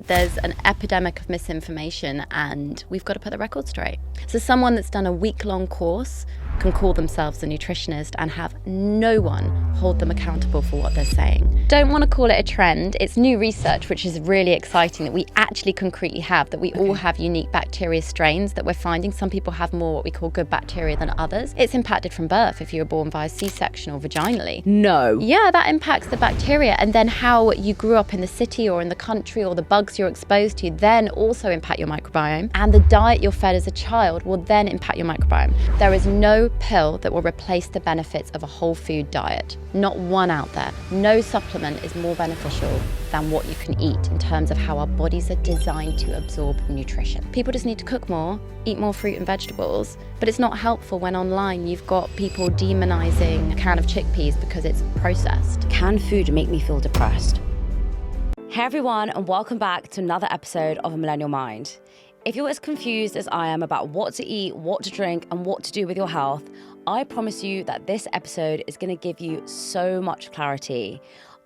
there's an epidemic of misinformation and we've got to put the record straight. So someone that's done a week-long course can call themselves a nutritionist and have no one hold them accountable for what they're saying. Don't want to call it a trend. It's new research, which is really exciting, that we actually concretely have, that we all have unique bacteria strains that we're finding. Some people have more what we call good bacteria than others. It's impacted from birth if you were born via C-section or vaginally. No. Yeah, that impacts the bacteria, and then how you grew up in the city or in the country or the bugs you're exposed to then also impact your microbiome, and the diet you're fed as a child will then impact your microbiome. There is no pill that will replace the benefits of a whole food diet. Not one out there. No supplement is more beneficial than what you can eat in terms of how our bodies are designed to absorb nutrition. People just need to cook more, eat more fruit and vegetables, but it's not helpful when online you've got people demonizing a can of chickpeas because it's processed. Can food make me feel depressed? Hey everyone, and welcome back to another episode of A Millennial Mind. If you're as confused as I am about what to eat, what to drink, and what to do with your health, I promise you that this episode is going to give you so much clarity.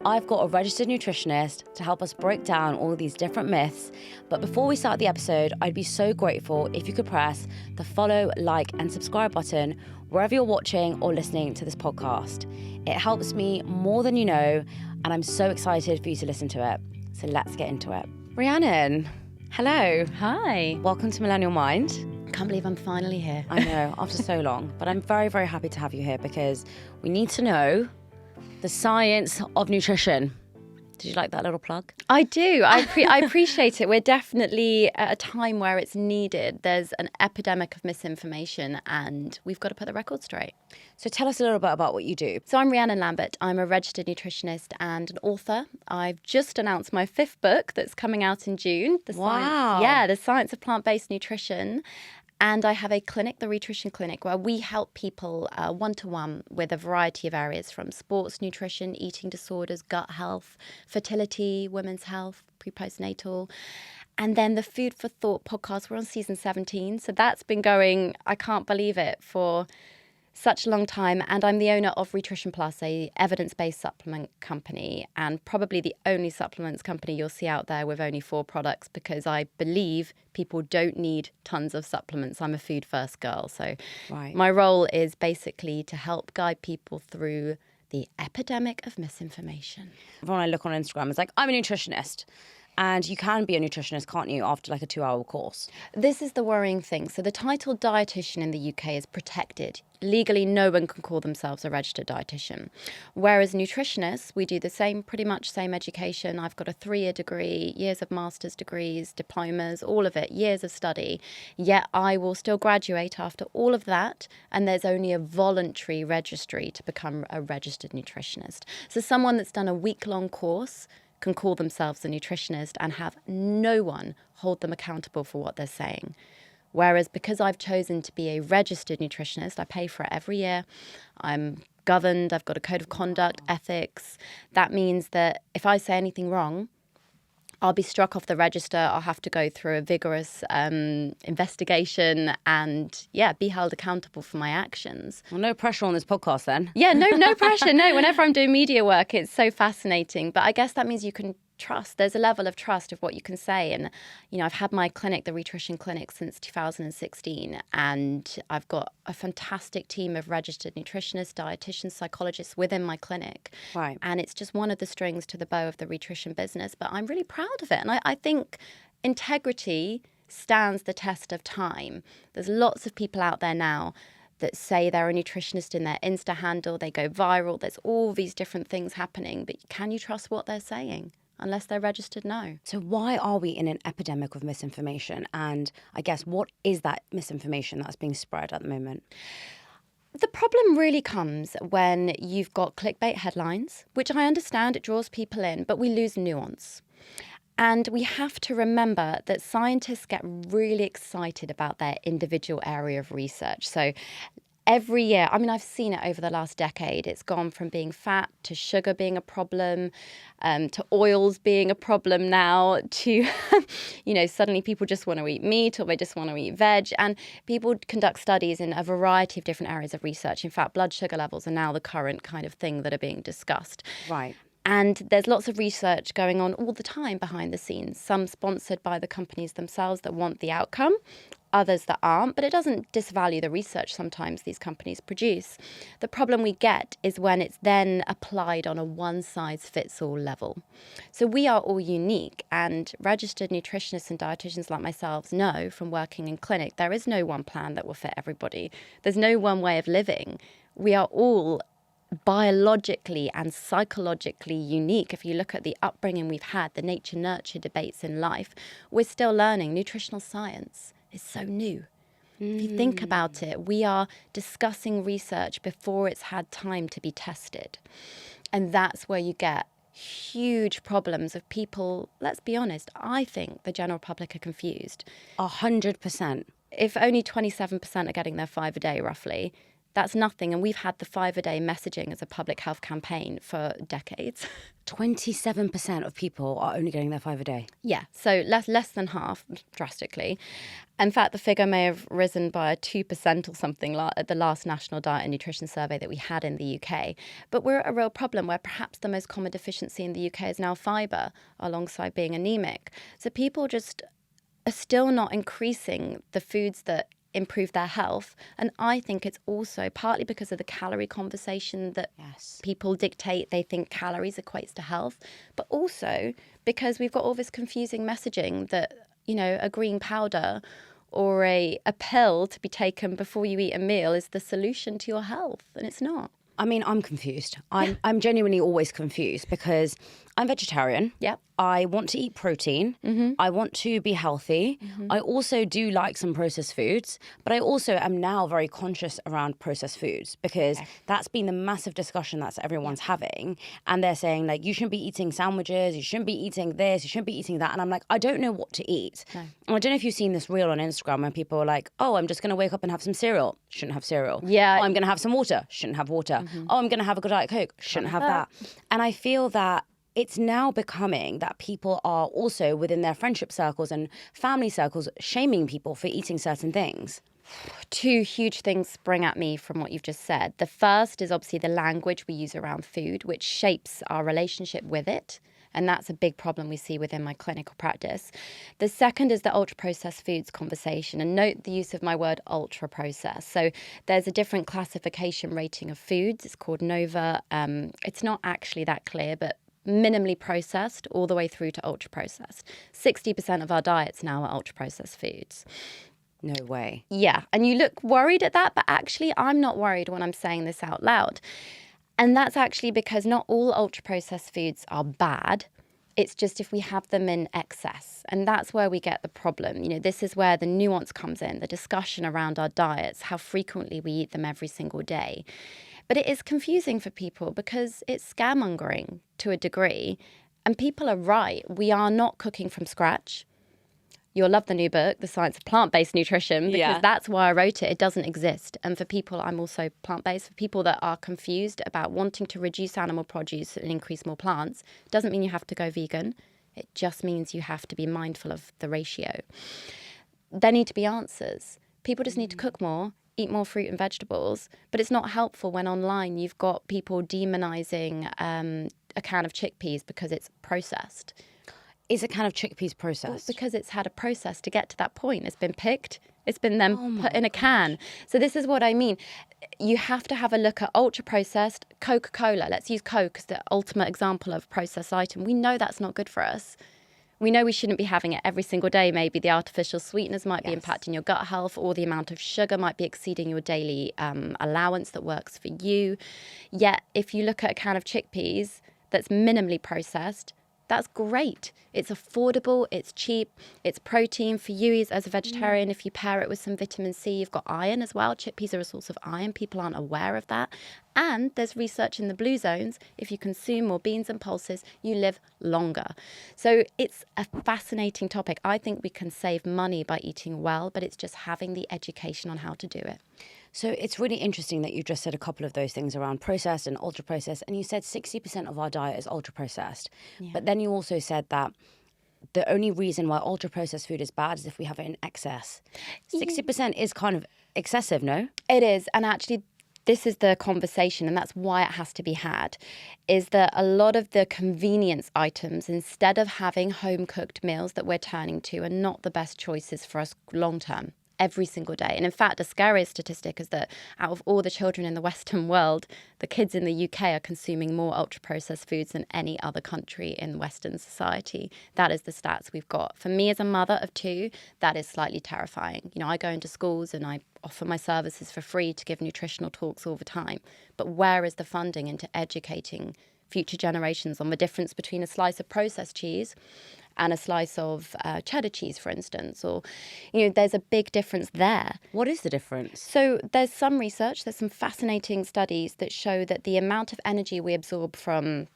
I've got a registered nutritionist to help us break down all these different myths. But before we start the episode, I'd be so grateful if you could press the follow, like, and subscribe button wherever you're watching or listening to this podcast. It helps me more than you know, and I'm so excited for you to listen to it. So let's get into it. Rhiannon, hello. Hi. Welcome to Millennial Mind. Can't believe I'm finally here. I know, after so long. But I'm very, very happy to have you here because we need to know the science of nutrition. Did you like that little plug? I do. I appreciate it. We're definitely at a time where it's needed. There's an epidemic of misinformation and we've got to put the record straight. So tell us a little bit about what you do. So I'm Rhiannon Lambert. I'm a registered nutritionist and an author. I've just announced my 5th book that's coming out in June. Wow. The Science of Plant-Based Nutrition. And I have a clinic, the ReNourish Clinic, where we help people one-to-one with a variety of areas from sports nutrition, eating disorders, gut health, fertility, women's health, pre-postnatal. And then the Food for Thought podcast, we're on season 17. So that's been going, I can't believe it, for such a long time. And I'm the owner of Nutrition Plus, a evidence-based supplement company, and probably the only supplements company you'll see out there with only 4 products, because I believe people don't need tons of supplements. I'm a food first girl. So My role is basically to help guide people through the epidemic of misinformation. When I look on Instagram, it's like, I'm a nutritionist. And you can be a nutritionist, can't you, after like a 2-hour course? This is the worrying thing. So the title dietitian in the UK is protected. Legally, no one can call themselves a registered dietitian. Whereas nutritionists, we do the same, pretty much same education. I've got a 3-year degree, years of master's degrees, diplomas, all of it, years of study. Yet I will still graduate after all of that. And there's only a voluntary registry to become a registered nutritionist. So someone that's done a week-long course can call themselves a nutritionist and have no one hold them accountable for what they're saying. Whereas because I've chosen to be a registered nutritionist, I pay for it every year. I'm governed, I've got a code of conduct, ethics. That means that if I say anything wrong, I'll be struck off the register. I'll have to go through a vigorous investigation and, be held accountable for my actions. Well, no pressure on this podcast then. Yeah, no pressure. No, whenever I'm doing media work, it's so fascinating. But I guess that means you can trust. There's a level of trust of what you can say. And, I've had my clinic, the ReNourish Clinic, since 2016. And I've got a fantastic team of registered nutritionists, dietitians, psychologists within my clinic. Right. And it's just one of the strings to the bow of the nutrition business. But I'm really proud of it. And I think integrity stands the test of time. There's lots of people out there now that say they're a nutritionist in their Insta handle. They go viral. There's all these different things happening. But can you trust what they're saying? Unless they're registered, no. So why are we in an epidemic of misinformation? And I guess, what is that misinformation that's being spread at the moment? The problem really comes when you've got clickbait headlines, which I understand it draws people in, but we lose nuance. And we have to remember that scientists get really excited about their individual area of research. So every year, I've seen it over the last decade. It's gone from being fat to sugar being a problem, to oils being a problem now, to, suddenly people just want to eat meat or they just want to eat veg. And people conduct studies in a variety of different areas of research. In fact, blood sugar levels are now the current kind of thing that are being discussed. Right. And there's lots of research going on all the time behind the scenes, some sponsored by the companies themselves that want the outcome, others that aren't, but it doesn't disvalue the research sometimes these companies produce. The problem we get is when it's then applied on a one-size-fits-all level. So we are all unique, and registered nutritionists and dietitians like myself know from working in clinic, there is no one plan that will fit everybody. There's no one way of living. We are all biologically and psychologically unique. If you look at the upbringing we've had, the nature-nurture debates in life, we're still learning. Nutritional science is so new. If you think about it, we are discussing research before it's had time to be tested. And that's where you get huge problems of people, let's be honest, I think the general public are confused. 100%. If only 27% are getting their 5 a day, roughly, that's nothing. And we've had the 5 a day messaging as a public health campaign for decades. 27% of people are only getting their 5 a day. Yeah, so less than half, drastically. In fact, the figure may have risen by 2% or something at the last National Diet and Nutrition Survey that we had in the UK. But we're at a real problem where perhaps the most common deficiency in the UK is now fibre, alongside being anemic. So people just are still not increasing the foods that improve their health. And I think it's also partly because of the calorie conversation that people dictate. They think calories equates to health, but also because we've got all this confusing messaging that, you know, a green powder or a pill to be taken before you eat a meal is the solution to your health, and it's not. I mean, I'm confused. I'm genuinely always confused because I'm vegetarian. Yep. I want to eat protein. I want to be healthy. I also do like some processed foods, but I also am now very conscious around processed foods because that's been the massive discussion that everyone's having. And they're saying, like, you shouldn't be eating sandwiches, you shouldn't be eating this, you shouldn't be eating that. And I'm like, I don't know what to eat. No. And I don't know if you've seen this reel on Instagram when people are like, oh, I'm just going to wake up and have some cereal. Shouldn't have cereal. Yeah. Oh, I'm going to have some water. Shouldn't have water. Oh, I'm going to have a good Diet Coke. Shouldn't have that. And I feel that it's now becoming that people are also within their friendship circles and family circles shaming people for eating certain things. Two huge things spring at me from what you've just said. The first is obviously the language we use around food, which shapes our relationship with it. And that's a big problem we see within my clinical practice. The second is the ultra-processed foods conversation. And note the use of my word ultra-processed. So there's a different classification rating of foods. It's called NOVA. It's not actually that clear, but minimally processed all the way through to ultra-processed. 60% of our diets now are ultra-processed foods. No way. Yeah. And you look worried at that, but actually I'm not worried when I'm saying this out loud. And that's actually because not all ultra-processed foods are bad. It's just if we have them in excess. And that's where we get the problem. You know, this is where the nuance comes in, the discussion around our diets, how frequently we eat them every single day. But it is confusing for people because it's scaremongering to a degree. And people are right. We are not cooking from scratch. You'll love the new book, The Science of Plant-Based Nutrition, because that's why I wrote it. It doesn't exist. And for people, I'm also plant-based. For people that are confused about wanting to reduce animal produce and increase more plants, it doesn't mean you have to go vegan. It just means you have to be mindful of the ratio. There need to be answers. People just need to cook more, eat more fruit and vegetables. But it's not helpful when online you've got people demonizing a can of chickpeas because it's processed. Is a can of chickpeas processed? Well, because it's had a process to get to that point. It's been picked. It's been then put in a can. So this is what I mean. You have to have a look at ultra-processed Coca-Cola. Let's use Coke as the ultimate example of processed item. We know that's not good for us. We know we shouldn't be having it every single day. Maybe the artificial sweeteners might be impacting your gut health, or the amount of sugar might be exceeding your daily allowance that works for you. Yet, if you look at a can of chickpeas that's minimally processed, that's great. It's affordable, it's cheap, it's protein for you as a vegetarian. If you pair it with some vitamin C, you've got iron as well. Chickpeas are a source of iron. People aren't aware of that. And there's research in the blue zones. If you consume more beans and pulses, you live longer. So it's a fascinating topic. I think we can save money by eating well, but it's just having the education on how to do it. So it's really interesting that you just said a couple of those things around processed and ultra-processed, and you said 60% of our diet is ultra-processed. Yeah. But then you also said that the only reason why ultra-processed food is bad is if we have it in excess. 60% is kind of excessive, no? It is, and actually this is the conversation, and that's why it has to be had, is that a lot of the convenience items, instead of having home-cooked meals that we're turning to, are not the best choices for us long-term, every single day. And in fact, the scariest statistic is that out of all the children in the Western world, the kids in the UK are consuming more ultra-processed foods than any other country in Western society. That is the stats we've got. For me as a mother of two, that is slightly terrifying. I go into schools and I offer my services for free to give nutritional talks all the time. But where is the funding into educating future generations on the difference between a slice of processed cheese and a slice of cheddar cheese, for instance? Or, there's a big difference there. What is the difference? So there's some research, there's some fascinating studies that show that the amount of energy we absorb from,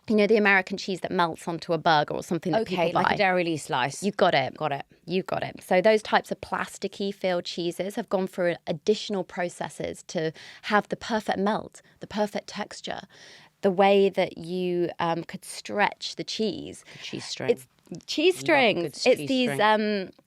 the American cheese that melts onto a burger or something that people buy. Like a Dairy Lee slice. You got it. Got it. You got it. So those types of plasticky filled cheeses have gone through additional processes to have the perfect melt, the perfect texture, the way that you could stretch the cheese. Cheese string. It's cheese strings. It's these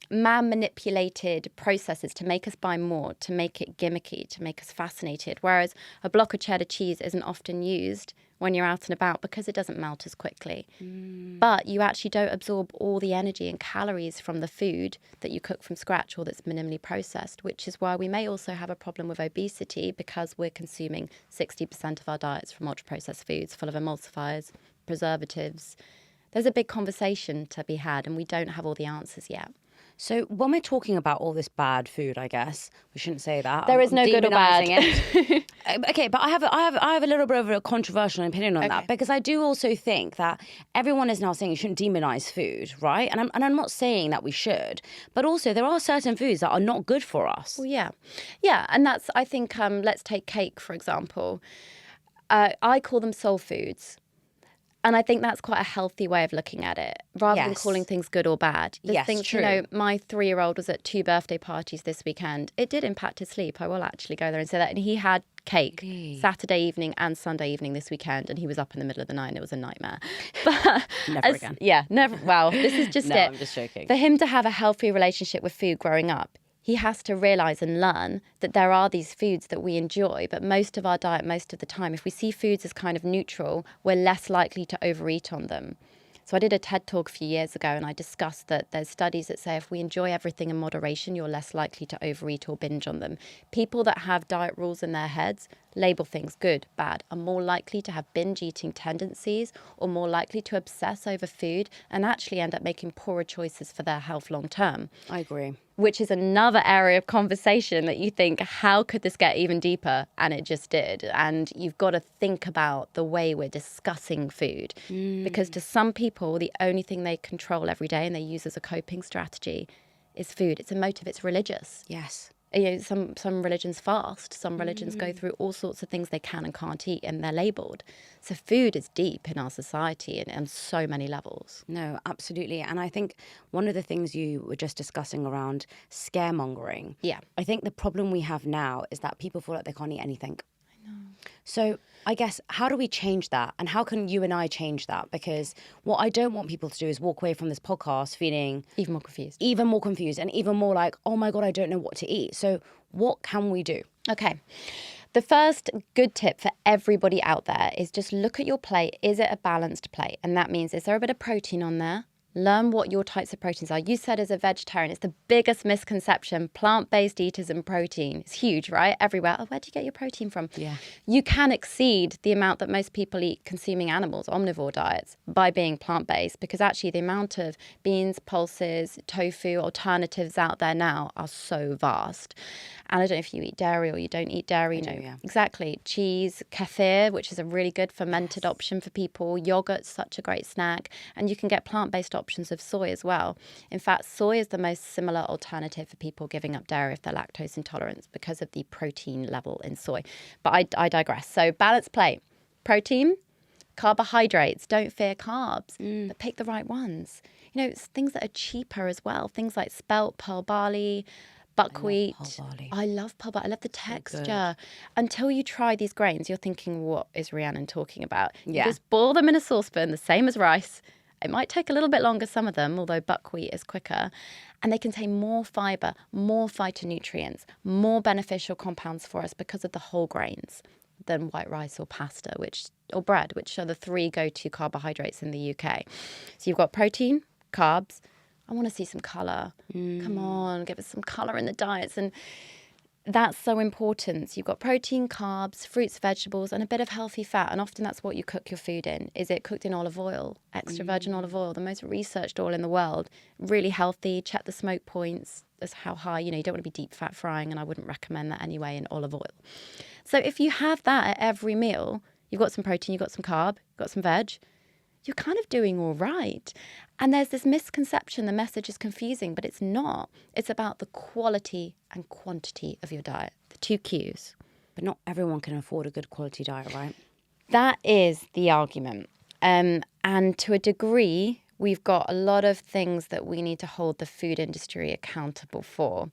man-manipulated processes to make us buy more, to make it gimmicky, to make us fascinated. Whereas a block of cheddar cheese isn't often used when you're out and about because it doesn't melt as quickly. But you actually don't absorb all the energy and calories from the food that you cook from scratch or that's minimally processed, which is why we may also have a problem with obesity because we're consuming 60% of our diets from ultra-processed foods full of emulsifiers, preservatives. There's a big conversation to be had and we don't have all the answers yet. So when we're talking about all this bad food, I guess we shouldn't say that. There is no good or bad. Okay, but I have a little bit of a controversial opinion on that because I do also think that everyone is now saying you shouldn't demonize food, right? And I'm not saying that we should, but also there are certain foods that are not good for us. Well, yeah, and that's I think let's take cake for example. I call them soul foods. And I think that's quite a healthy way of looking at it, rather than calling things good or bad. True. My 3-year-old was at 2 birthday parties this weekend. It did impact his sleep. I will actually go there and say that. And he had cake Saturday evening and Sunday evening this weekend, and he was up in the middle of the night, and it was a nightmare. But never again. Yeah, never. Well, this is just no, it. I'm just joking. For him to have a healthy relationship with food growing up, he has to realise and learn that there are these foods that we enjoy, but most of our diet, most of the time, if we see foods as kind of neutral, we're less likely to overeat on them. So I did a TED Talk a few years ago and I discussed that there's studies that say if we enjoy everything in moderation, you're less likely to overeat or binge on them. People that have diet rules in their heads, label things good, bad, are more likely to have binge eating tendencies or more likely to obsess over food and actually end up making poorer choices for their health long term. I agree. Which is another area of conversation that you think, how could this get even deeper? And it just did. And you've got to think about the way we're discussing food. Because to some people, the only thing they control every day and they use as a coping strategy is food. It's emotive, it's religious. Yes. Some religions fast, some religions go through all sorts of things they can and can't eat, and they're labelled. So food is deep in our society and on so many levels. No, absolutely. And I think one of the things you were just discussing around scaremongering. Yeah. I think the problem we have now is that people feel like they can't eat anything. I know. So I guess, how do we change that? And how can you and I change that? Because what I don't want people to do is walk away from this podcast feeling even more confused and even more like, oh my God, I don't know what to eat. So what can we do? Okay. The first good tip for everybody out there is just look at your plate. Is it a balanced plate? And that means, is there a bit of protein on there? Learn what your types of proteins are. You said as a vegetarian, it's the biggest misconception. Plant-based eaters and protein. It's huge, right? Everywhere. Oh, where do you get your protein from? Yeah. You can exceed the amount that most people eat consuming animals, omnivore diets, by being plant-based, because actually the amount of beans, pulses, tofu, alternatives out there now are so vast. And I don't know if you eat dairy or you don't eat dairy. Exactly. Cheese, kefir, which is a really good fermented option for people. Yogurt's such a great snack. And you can get plant-based options of soy as well. In fact, soy is the most similar alternative for people giving up dairy if they're lactose intolerant because of the protein level in soy. But I digress. So balanced plate. Protein, carbohydrates. Don't fear carbs, but pick the right ones. It's things that are cheaper as well. Things like spelt, pearl barley, buckwheat. I love pearl barley. I love the texture. Until you try these grains, you're thinking, what is Rhiannon talking about? Yeah. You just boil them in a saucepan, the same as rice, It might take a little bit longer, some of them, although buckwheat is quicker. And they contain more fibre, more phytonutrients, more beneficial compounds for us because of the whole grains than white rice or pasta, or bread, which are the 3 go-to carbohydrates in the UK. So you've got protein, carbs. I want to see some colour. Come on, give us some colour in the diets. And that's so important. So you've got protein, carbs, fruits, vegetables, and a bit of healthy fat. And often that's what you cook your food in. Is it cooked in olive oil, extra virgin olive oil, the most researched oil in the world? Really healthy. Check the smoke points. That's how high, you don't want to be deep fat frying, and I wouldn't recommend that anyway in olive oil. So if you have that at every meal, you've got some protein, you've got some carb, you've got some veg, you're kind of doing all right. And there's this misconception, the message is confusing, but it's not. It's about the quality and quantity of your diet, the 2 Qs. But not everyone can afford a good quality diet, right? That is the argument. And to a degree, we've got a lot of things that we need to hold the food industry accountable for.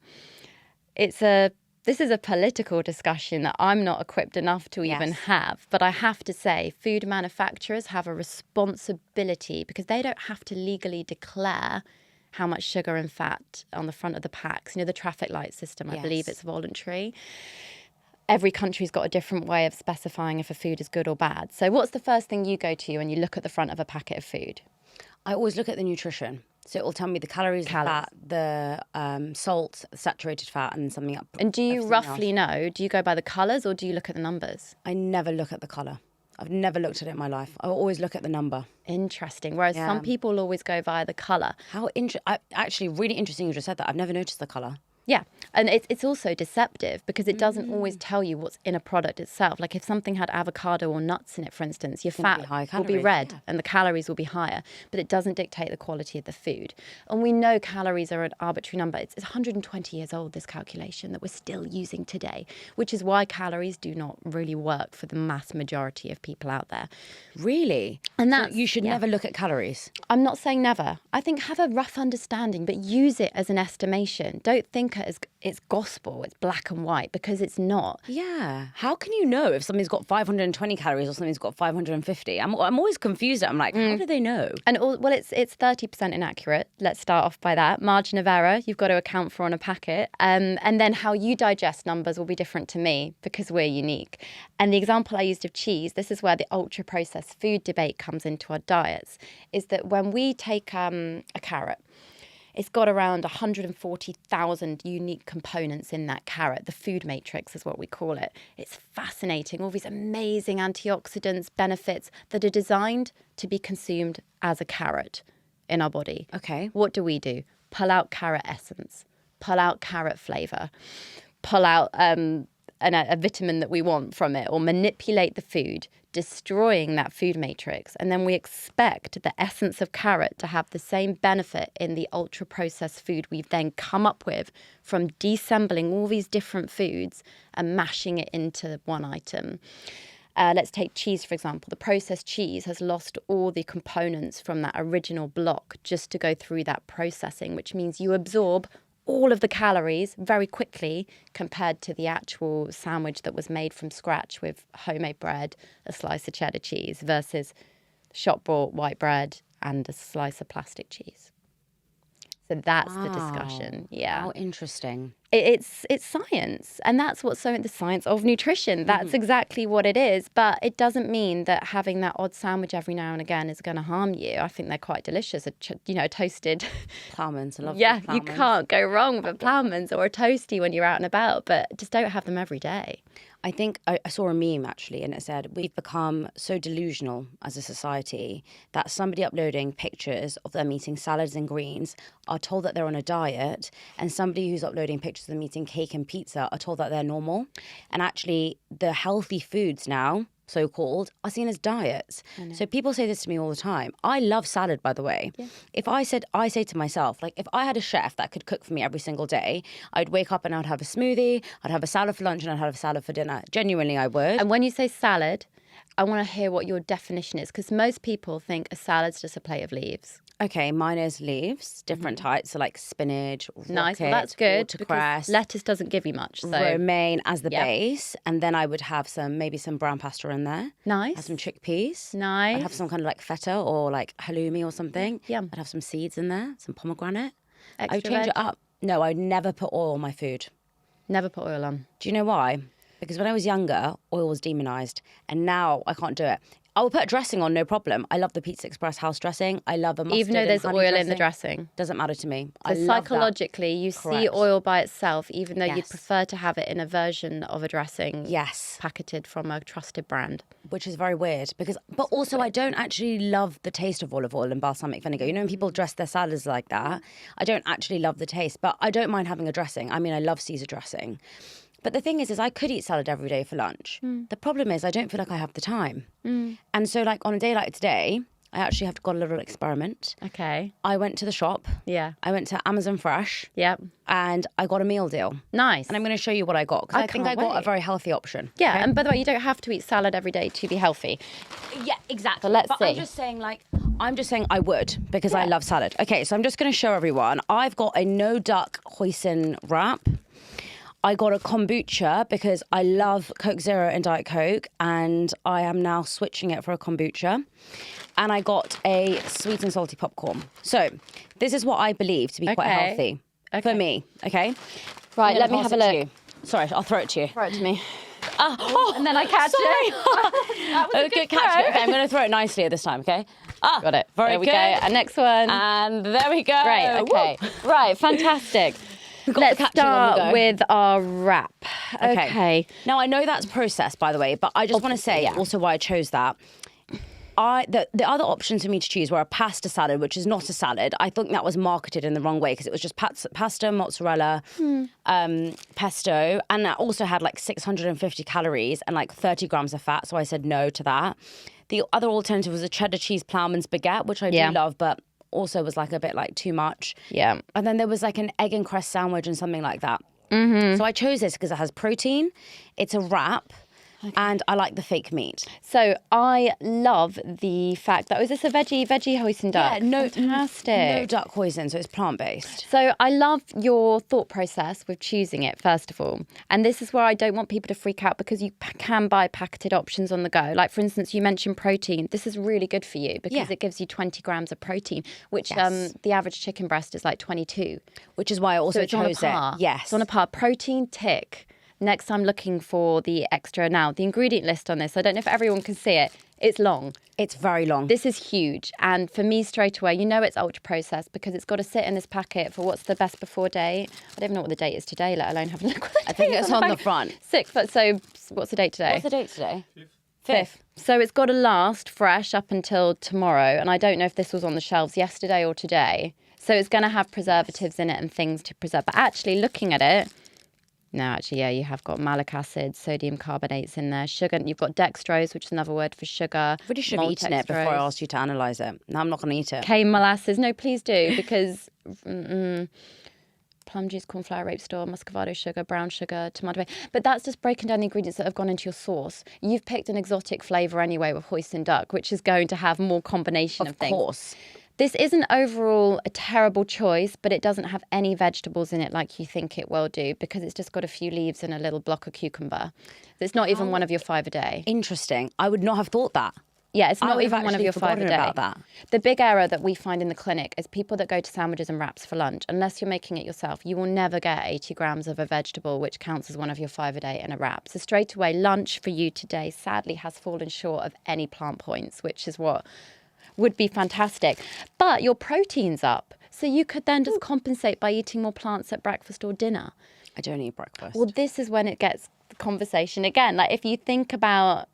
This is a political discussion that I'm not equipped enough to even have. But I have to say, food manufacturers have a responsibility because they don't have to legally declare how much sugar and fat on the front of the packs. The traffic light system, I believe it's voluntary. Every country's got a different way of specifying if a food is good or bad. So what's the first thing you go to when you look at the front of a packet of food? I always look at the nutrition. So it will tell me the calories, the fat, the salt, saturated fat, and something up. And do you roughly know, do you go by the colours or do you look at the numbers? I never look at the colour. I've never looked at it in my life. I always look at the number. Interesting. Whereas some people always go via the colour. Actually, really interesting you just said that. I've never noticed the colour. Yeah. And it's also deceptive because it doesn't always tell you what's in a product itself. Like if something had avocado or nuts in it, for instance, your fat will be red and the calories will be higher, but it doesn't dictate the quality of the food. And we know calories are an arbitrary number. It's 120 years old, this calculation that we're still using today, which is why calories do not really work for the mass majority of people out there. Really? And that you should never look at calories. I'm not saying never. I think have a rough understanding, but use it as an estimation. Don't think it as it's gospel, it's black and white, because it's not. Yeah. How can you know if something's got 520 calories or something's got 550? I'm always confused. I'm like, how do they know? And it's 30% inaccurate. Let's start off by that. Margin of error, you've got to account for on a packet. And then how you digest numbers will be different to me because we're unique. And the example I used of cheese, this is where the ultra-processed food debate comes into our diets, is that when we take a carrot, it's got around 140,000 unique components in that carrot. The food matrix is what we call it. It's fascinating. All these amazing antioxidants, benefits that are designed to be consumed as a carrot in our body. Okay. What do? Pull out carrot essence, pull out carrot flavour, pull out a vitamin that we want from it, or manipulate the food, destroying that food matrix. And then we expect the essence of carrot to have the same benefit in the ultra-processed food we've then come up with from deassembling all these different foods and mashing it into one item. Let's take cheese, for example. The processed cheese has lost all the components from that original block just to go through that processing, which means you absorb all of the calories very quickly compared to the actual sandwich that was made from scratch with homemade bread, a slice of cheddar cheese versus shop-bought white bread and a slice of plastic cheese. So that's the discussion. Yeah. How interesting. It's science, and that's what's so the science of nutrition. That's exactly what it is. But it doesn't mean that having that odd sandwich every now and again is going to harm you. I think they're quite delicious. Toasted Ploughmans, I love you can't go wrong with a Ploughman's or a toasty when you're out and about. But just don't have them every day. I think I saw a meme actually, and it said, we've become so delusional as a society that somebody uploading pictures of them eating salads and greens are told that they're on a diet, and somebody who's uploading pictures of them eating cake and pizza are told that they're normal. And actually, the healthy foods now, so-called, are seen as diets. So people say this to me all the time. I love salad, by the way. Yeah. I say to myself, like, if I had a chef that could cook for me every single day, I'd wake up and I'd have a smoothie, I'd have a salad for lunch, and I'd have a salad for dinner. Genuinely, I would. And when you say salad, I want to hear what your definition is, because most people think a salad's just a plate of leaves. Okay, mine is leaves, different types. So like spinach, Nice. Well, rocket, that's good because watercress, lettuce doesn't give you much. So romaine as the Yep. base. And then I would have maybe some brown pasta in there. nice. Have some chickpeas. Nice. I'd have some kind of like feta or like halloumi or something. Yum. I'd have some seeds in there, some pomegranate. I Extra would change veg? it up. No, I would never put oil on my food. Never put oil on. Do you know why? Because when I was younger, oil was demonized, and now I can't do it. I will put dressing on, no problem. I love the Pizza Express house dressing. I love a mustard Even though and there's honey oil in the dressing. Doesn't matter to me. So I love that. psychologically, you see Correct. oil by itself, even though you'd Yes. prefer to have it in a version of a dressing Yes, packeted from a trusted brand. which is very weird but also I don't actually love the taste of olive oil and balsamic vinegar. You know when people dress their salads like that, I don't actually love the taste, but I don't mind having a dressing. I mean, I love Caesar dressing. But the thing is I could eat salad every day for lunch. The problem is I don't feel like I have the time. And so like on a day like today, I actually have got a little experiment. Okay. I went to the shop. Yeah. I went to Amazon Fresh. Yep. And I got a meal deal. Nice. And I'm going to show you what I got because I think I can't got a wait. very healthy option. Yeah, okay? and by the way, you don't have to eat salad every day to be healthy. Yeah, exactly. So let's but see. I'm just saying I would because I love salad. Okay, so I'm just going to show everyone. I've got a no duck hoisin wrap. I got a kombucha because I love Coke Zero and Diet Coke, and I am now switching it for a kombucha. And I got a sweet and salty popcorn. So this is what I believe to be quite Okay. healthy for Okay. me. Okay. Right, I'm let me gonna have pass a it to look. you. Sorry, I'll throw it to you. Throw it to me. Oh, And then I catch sorry. it. That was a Good good catch. throw. Okay, I'm going to throw it nicely this time, okay? Got it. Very there we good. go. And next one. And there we go. Great, okay. Woo. Right, fantastic. got the Let's catching on the start go. with our wrap. Okay. Now, I know that's processed, by the way, but I just want to say also why I chose that. The other options for me to choose were a pasta salad, which is not a salad. I think that was marketed in the wrong way because it was just pasta, mozzarella, pesto, and that also had like 650 calories and like 30 grams of fat. So I said no to that. The other alternative was a cheddar cheese ploughman's baguette, which I do love, but also was like a bit like too much. Yeah. And then there was like an egg and cress sandwich and something like that. Mm-hmm. So I chose this because it has protein, it's a wrap, and I like the fake meat. So I love the fact that, is this a veggie hoisin duck? Yeah, no, Fantastic. no duck hoisin, so it's plant-based. So I love your thought process with choosing it, first of all. And this is where I don't want people to freak out because you can buy packeted options on the go. Like, for instance, you mentioned protein. This is really good for you because it gives you 20 grams of protein, which the average chicken breast is like 22. Which is why I also So it's on a chose par. it. Yes. It's on a par. Protein, tick. Next, I'm looking for the extra now. The ingredient list on this, I don't know if everyone can see it. It's long. It's very long. This is huge. And for me, straight away, you know it's ultra processed because it's got to sit in this packet for what's the best before date. I don't even know what the date is today, let alone have a look what the I think date it's is on the back. front. 6th, but so what's the date today? What's the date today? 5th. So it's got to last fresh up until tomorrow. And I don't know if this was on the shelves yesterday or today. So it's going to have preservatives in it and things to preserve. But actually looking at it, no, actually, yeah, you have got malic acid, sodium carbonates in there, sugar. You've got dextrose, which is another word for sugar. Really should have eaten it before I asked you to analyse it. No, I'm not going to eat it. Cane molasses. No, please do, because plum juice, corn flour, rape store, muscovado sugar, brown sugar, tomato paste. But that's just breaking down the ingredients that have gone into your sauce. You've picked an exotic flavour anyway with hoisin duck, which is going to have more combination of things. Of course. This isn't overall a terrible choice, but it doesn't have any vegetables in it like you think it will do because it's just got a few leaves and a little block of cucumber. It's not even one of your 5 a day. Interesting. I would not have thought that. Yeah, it's I not would have even one of actually your 5 a forgotten day. about that. The big error that we find in the clinic is people that go to sandwiches and wraps for lunch. Unless you're making it yourself, you will never get 80 grams of a vegetable, which counts as one of your 5 a day in a wrap. So straight away, lunch for you today sadly has fallen short of any plant points, which is what would be fantastic. But your protein's up. So you could then just compensate by eating more plants at breakfast or dinner. I don't eat breakfast. Well, this is when it gets the conversation again. Like if you think about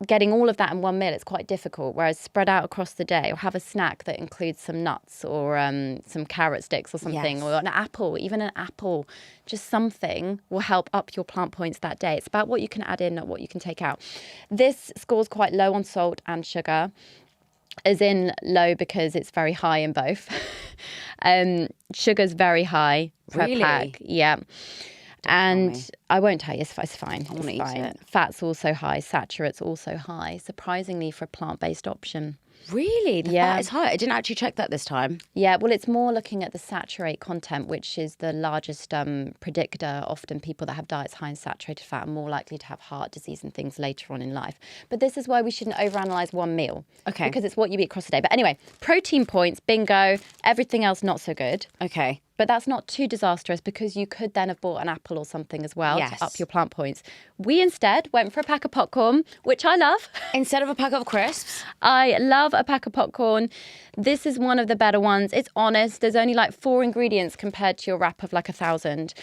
getting all of that in one meal, it's quite difficult. Whereas spread out across the day or have a snack that includes some nuts or some carrot sticks or something, or an apple, even an apple, just something will help up your plant points that day. It's about what you can add in, not what you can take out. This scores quite low on salt and sugar. As in low because it's very high in both. Sugar's very high per Really? pack. Yeah. And I won't tell you, it's fine. wanna It's eat fine. it. Fat's also high, saturate's also high, surprisingly for a plant-based option. Really? The Yeah. fat is high. I didn't actually check that this time. Yeah, well, it's more looking at the saturate content, which is the largest predictor. Often people that have diets high in saturated fat are more likely to have heart disease and things later on in life. But this is why we shouldn't overanalyze one meal. Okay. Because it's what you eat across the day. But anyway, protein points, bingo. Everything else, not so good. Okay. But that's not too disastrous because you could then have bought an apple or something as well Yes. to up your plant points. We instead went for a pack of popcorn, which I love. Instead of a pack of crisps? I love a pack of popcorn. This is one of the better ones. It's honest. There's only like 4 ingredients compared to your wrap of like 1,000.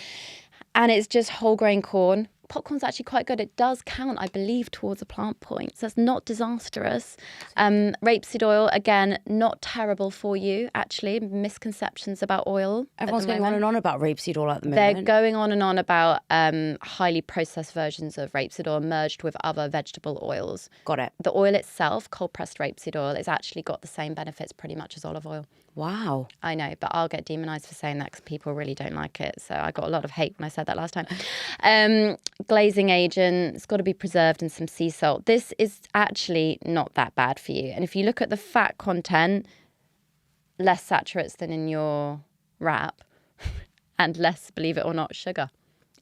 And it's just whole grain corn. Popcorn's actually quite good. It does count, I believe, towards a plant point. So it's not disastrous. Rapeseed oil, again, not terrible for you, actually. Misconceptions about oil. Everyone's going on and on about rapeseed oil at the They're moment. going on and on about highly processed versions of rapeseed oil merged with other vegetable oils. Got it. The oil itself, cold-pressed rapeseed oil, it's actually got the same benefits pretty much as olive oil. Wow. I know, but I'll get demonised for saying that because people really don't like it. So I got a lot of hate when I said that last time. Glazing agent, it's got to be preserved in some sea salt. This is actually not that bad for you. And if you look at the fat content, less saturates than in your wrap and less, believe it or not, sugar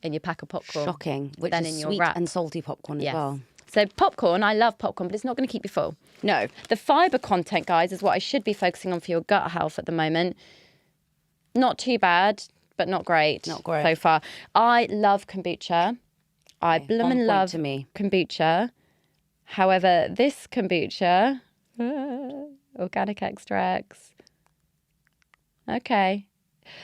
in your pack of popcorn. Shocking. Which than is in your sweet wrap. and salty popcorn Yes. as well. So popcorn, I love popcorn, but it's not going to keep you full. No. The fibre content, guys, is what I should be focusing on for your gut health at the moment. Not too bad, but not great. Not great. So far. I love kombucha. I bloomin' love to me. kombucha. However, this kombucha, organic extracts. Okay.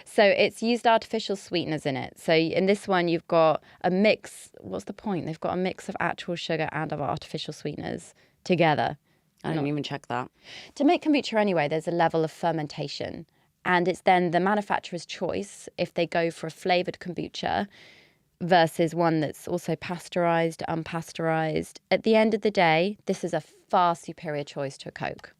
So it's used artificial sweeteners in it. So in this one, you've got a mix. What's the point? They've got a mix of actual sugar and of artificial sweeteners together. I didn't even check that. To make kombucha anyway, there's a level of fermentation. And it's then the manufacturer's choice if they go for a flavoured kombucha versus one that's also pasteurised, unpasteurised. At the end of the day, this is a far superior choice to a Coke.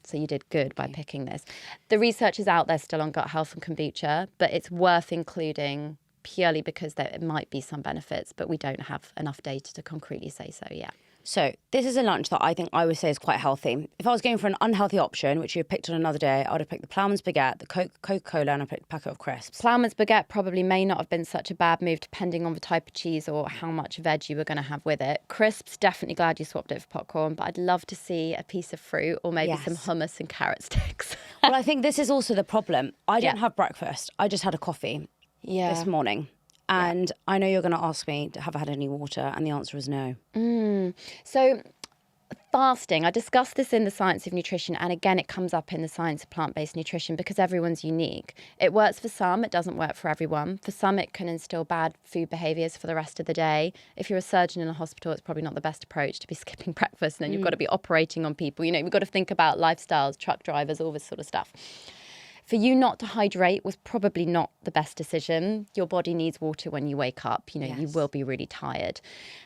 So you did good by picking this. The research is out there still on gut health and kombucha, but it's worth including purely because there might be some benefits, but we don't have enough data to concretely say so yet. So this is a lunch that I think I would say is quite healthy. If I was going for an unhealthy option, which you have picked on another day, I would have picked the ploughman's baguette, the Coca-Cola, and I picked a packet of crisps. Ploughman's baguette probably may not have been such a bad move depending on the type of cheese or how much veg you were going to have with it. Crisps, definitely glad you swapped it for popcorn, but I'd love to see a piece of fruit or maybe some hummus and carrot sticks. Well, I think this is also the problem. I didn't have breakfast. I just had a coffee this morning. And I know you're going to ask me, have I had any water? And the answer is no. So fasting, I discussed this in the Science of Nutrition, and again, it comes up in the Science of Plant-Based Nutrition because everyone's unique. It works for some, it doesn't work for everyone. For some, it can instill bad food behaviours for the rest of the day. If you're a surgeon in a hospital, it's probably not the best approach to be skipping breakfast, and then you've got to be operating on people. You know, we've got to think about lifestyles, truck drivers, all this sort of stuff. For you not to hydrate was probably not the best decision. Your body needs water when you wake up. You know, you will be really tired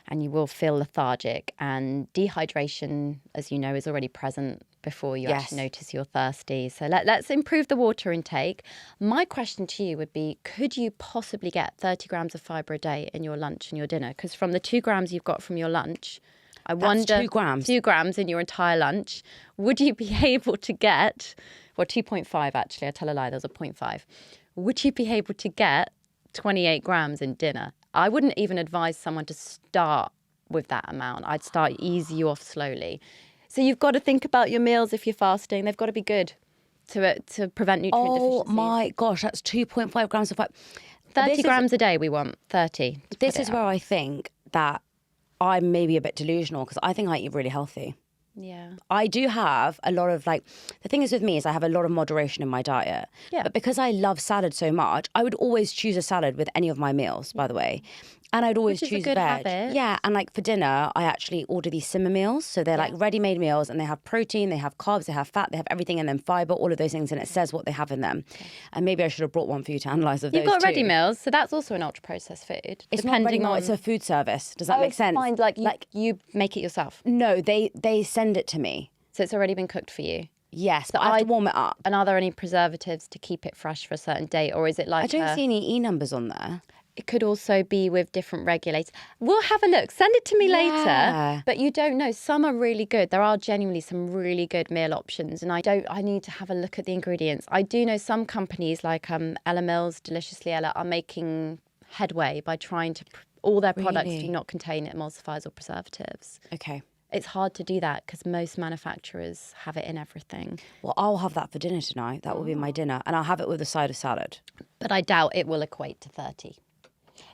and you will feel lethargic. And dehydration, as you know, is already present before you actually notice you're thirsty. So let's improve the water intake. My question to you would be, could you possibly get 30 grams of fibre a day in your lunch and your dinner? Because from the 2 grams you've got from your lunch, I wonder... 2 grams? 2 grams in your entire lunch. Would you be able to get... Well, 2.5 actually, I tell a lie, there was a 0.5. Would you be able to get 28 grams in dinner? I wouldn't even advise someone to start with that amount. I'd start ease you off slowly. So you've got to think about your meals if you're fasting. They've got to be good to prevent nutrient deficiencies. Oh my gosh, that's 2.5 grams of fat. 30 grams a day we want, 30. This is where I think that I'm maybe a bit delusional because I think I eat really healthy. Yeah. I do have a lot of the thing is with me is I have a lot of moderation in my diet. Yeah. But because I love salad so much, I would always choose a salad with any of my meals, by the way. And I'd always Which is a choose good veg. habit. Yeah. And for dinner, I actually order these simmer meals. So they're like ready-made meals and they have protein, they have carbs, they have fat, they have everything and then fiber, all of those things. And it says what they have in them. Okay. And maybe I should have brought one for you to analyse of those You've got too. ready meals, so that's also an ultra-processed food. It's not ready meal, it's a food service. Does that make sense? Fine, you make it yourself. No, they send it to me. So it's already been cooked for you? Yes, but I have to warm it up. And are there any preservatives to keep it fresh for a certain date? Or is it like I don't see any E numbers on there. It could also be with different regulators. We'll have a look. Send it to me later. But you don't know. Some are really good. There are genuinely some really good meal options. And I need to have a look at the ingredients. I do know some companies like Ella Mills, Deliciously Ella, are making headway by trying to... all their products do not contain emulsifiers or preservatives. Okay. It's hard to do that because most manufacturers have it in everything. Well, I'll have that for dinner tonight. That will be my dinner. And I'll have it with a side of salad. But I doubt it will equate to 30.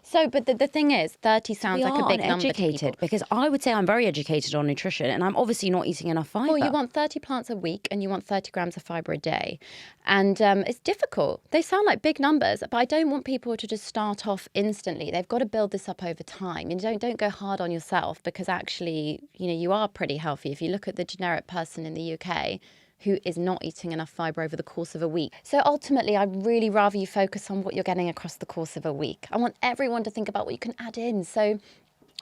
So, but the thing is, 30 sounds like a big number to people. Because I would say I'm very educated on nutrition and I'm obviously not eating enough fibre. Well, you want 30 plants a week and you want 30 grams of fibre a day. And it's difficult. They sound like big numbers, but I don't want people to just start off instantly. They've got to build this up over time. And don't go hard on yourself because actually, you are pretty healthy. If you look at the generic person in the UK who is not eating enough fibre over the course of a week. So ultimately, I'd really rather you focus on what you're getting across the course of a week. I want everyone to think about what you can add in. So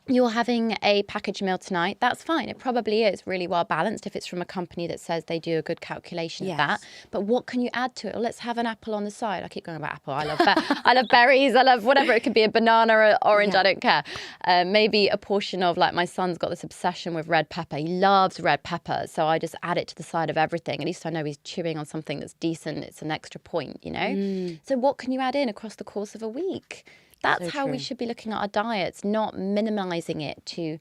you're having a packaged meal tonight, that's fine. It probably is really well balanced if it's from a company that says they do a good calculation of that. But what can you add to it? Well, let's have an apple on the side. I keep going about apple. I love berries. I love whatever. It could be a banana or orange. I don't care. Maybe a portion of, like, my son's got this obsession with red pepper. He loves red pepper. So I just add it to the side of everything. At least I know he's chewing on something that's decent. It's an extra point, So what can you add in across the course of a week? That's so how we should be looking at our diets, not minimalising it to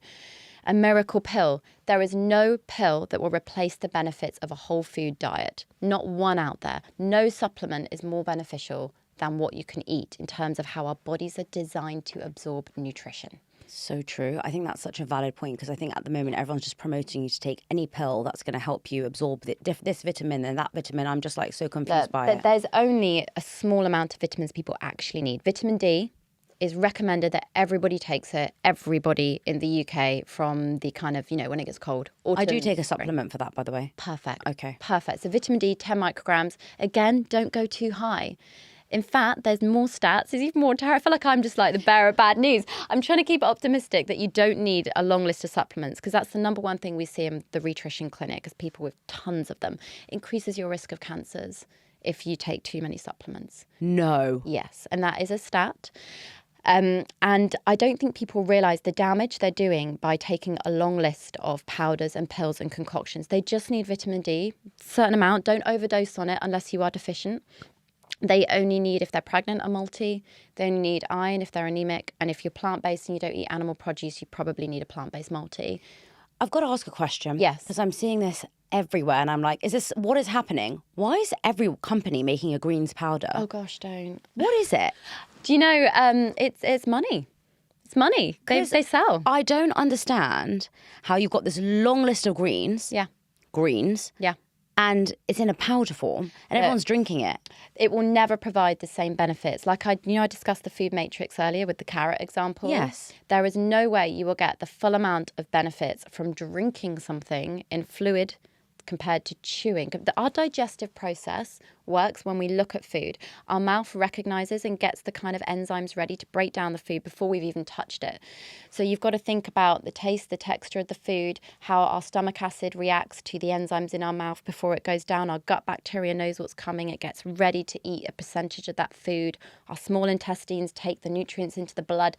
a miracle pill. There is no pill that will replace the benefits of a whole food diet. Not one out there. No supplement is more beneficial than what you can eat in terms of how our bodies are designed to absorb nutrition. So true. I think that's such a valid point because I think at the moment everyone's just promoting you to take any pill that's going to help you absorb this vitamin and that vitamin. I'm just like so confused by it. There's only a small amount of vitamins people actually need. Vitamin D is recommended that everybody takes it, everybody in the UK from the kind of, when it gets cold. I do take a supplement for that, by the way. Perfect. Okay. Perfect. So vitamin D, 10 micrograms. Again, don't go too high. In fact, there's more stats. There's even more terror. I feel like I'm just like the bearer of bad news. I'm trying to keep it optimistic that you don't need a long list of supplements because that's the number one thing we see in the Nutrition Clinic is people with tons of them. Increases your risk of cancers if you take too many supplements. No. Yes, and that is a stat. And I don't think people realise the damage they're doing by taking a long list of powders and pills and concoctions. They just need vitamin D, certain amount. Don't overdose on it unless you are deficient. They only need, if they're pregnant, a multi. They only need iron if they're anemic. And if you're plant-based and you don't eat animal produce, you probably need a plant-based multi. I've got to ask a question. Yes. Because I'm seeing this everywhere and I'm like, what is happening? Why is every company making a greens powder? Oh gosh, don't. What is it? Do you know, it's money. It's money. They sell. I don't understand how you've got this long list of greens. Yeah. Greens. Yeah. And it's in a powder form and everyone's drinking it. It will never provide the same benefits. Like I discussed the food matrix earlier with the carrot example. Yes. There is no way you will get the full amount of benefits from drinking something in fluid compared to chewing. Our digestive process works when we look at food. Our mouth recognizes and gets the kind of enzymes ready to break down the food before we've even touched it. So you've got to think about the taste, the texture of the food, how our stomach acid reacts to the enzymes in our mouth before it goes down. Our gut bacteria knows what's coming. It gets ready to eat a percentage of that food. Our small intestines take the nutrients into the blood.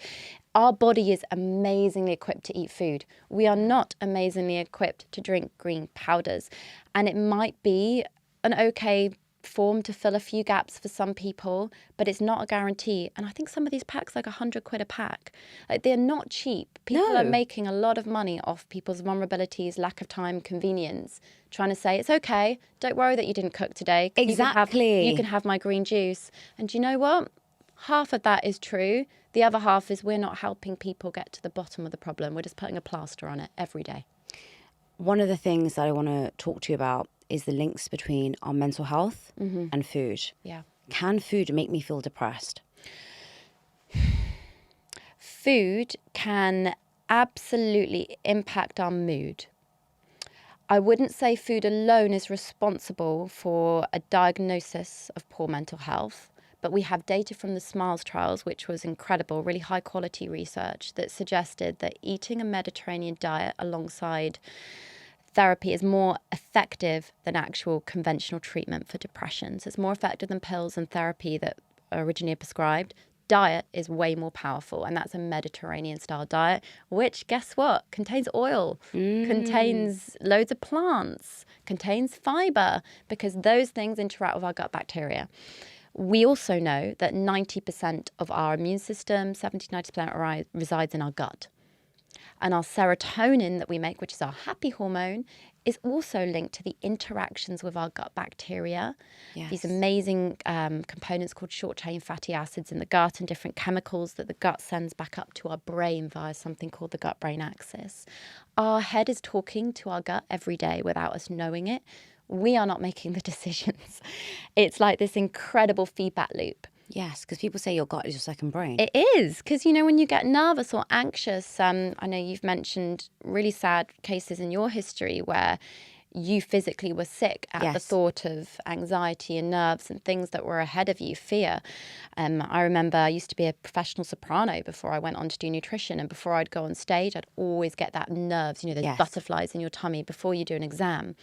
Our body is amazingly equipped to eat food. We are not amazingly equipped to drink green powders. And it might be an okay form to fill a few gaps for some people, but it's not a guarantee. And I think some of these packs, like £100 a pack, like they're not cheap. People are making a lot of money off people's vulnerabilities, lack of time, convenience, trying to say, it's okay, don't worry that you didn't cook today. Exactly. You can have my green juice. And do you know what? Half of that is true. The other half is we're not helping people get to the bottom of the problem. We're just putting a plaster on it every day. One of the things that I want to talk to you about is the links between our mental health and food. Yeah. Can food make me feel depressed? Food can absolutely impact our mood. I wouldn't say food alone is responsible for a diagnosis of poor mental health, but we have data from the SMILES trials, which was incredible, really high quality research that suggested that eating a Mediterranean diet alongside therapy is more effective than actual conventional treatment for depression. So it's more effective than pills and therapy that are originally prescribed. diet is way more powerful, and that's a Mediterranean-style diet, which, guess what, contains oil, contains loads of plants, contains fibre, because those things interact with our gut bacteria. We also know that 90% of our immune system, 70-90% resides in our gut. And our serotonin that we make, which is our happy hormone, is also linked to the interactions with our gut bacteria. Yes. These amazing components called short-chain fatty acids in the gut, and different chemicals that the gut sends back up to our brain via something called the gut-brain axis. Our head is talking to our gut every day without us knowing it. We are not making the decisions. It's like this incredible feedback loop. Yes, because people say your gut is your second brain. It is, because, you know, when you get nervous or anxious, I know you've mentioned really sad cases in your history where you physically were sick at the thought of anxiety and nerves and things that were ahead of you, fear. I remember I used to be a professional soprano before I went on to do nutrition, and before I'd go on stage, I'd always get that nerves, you know, those butterflies in your tummy before you do an exam.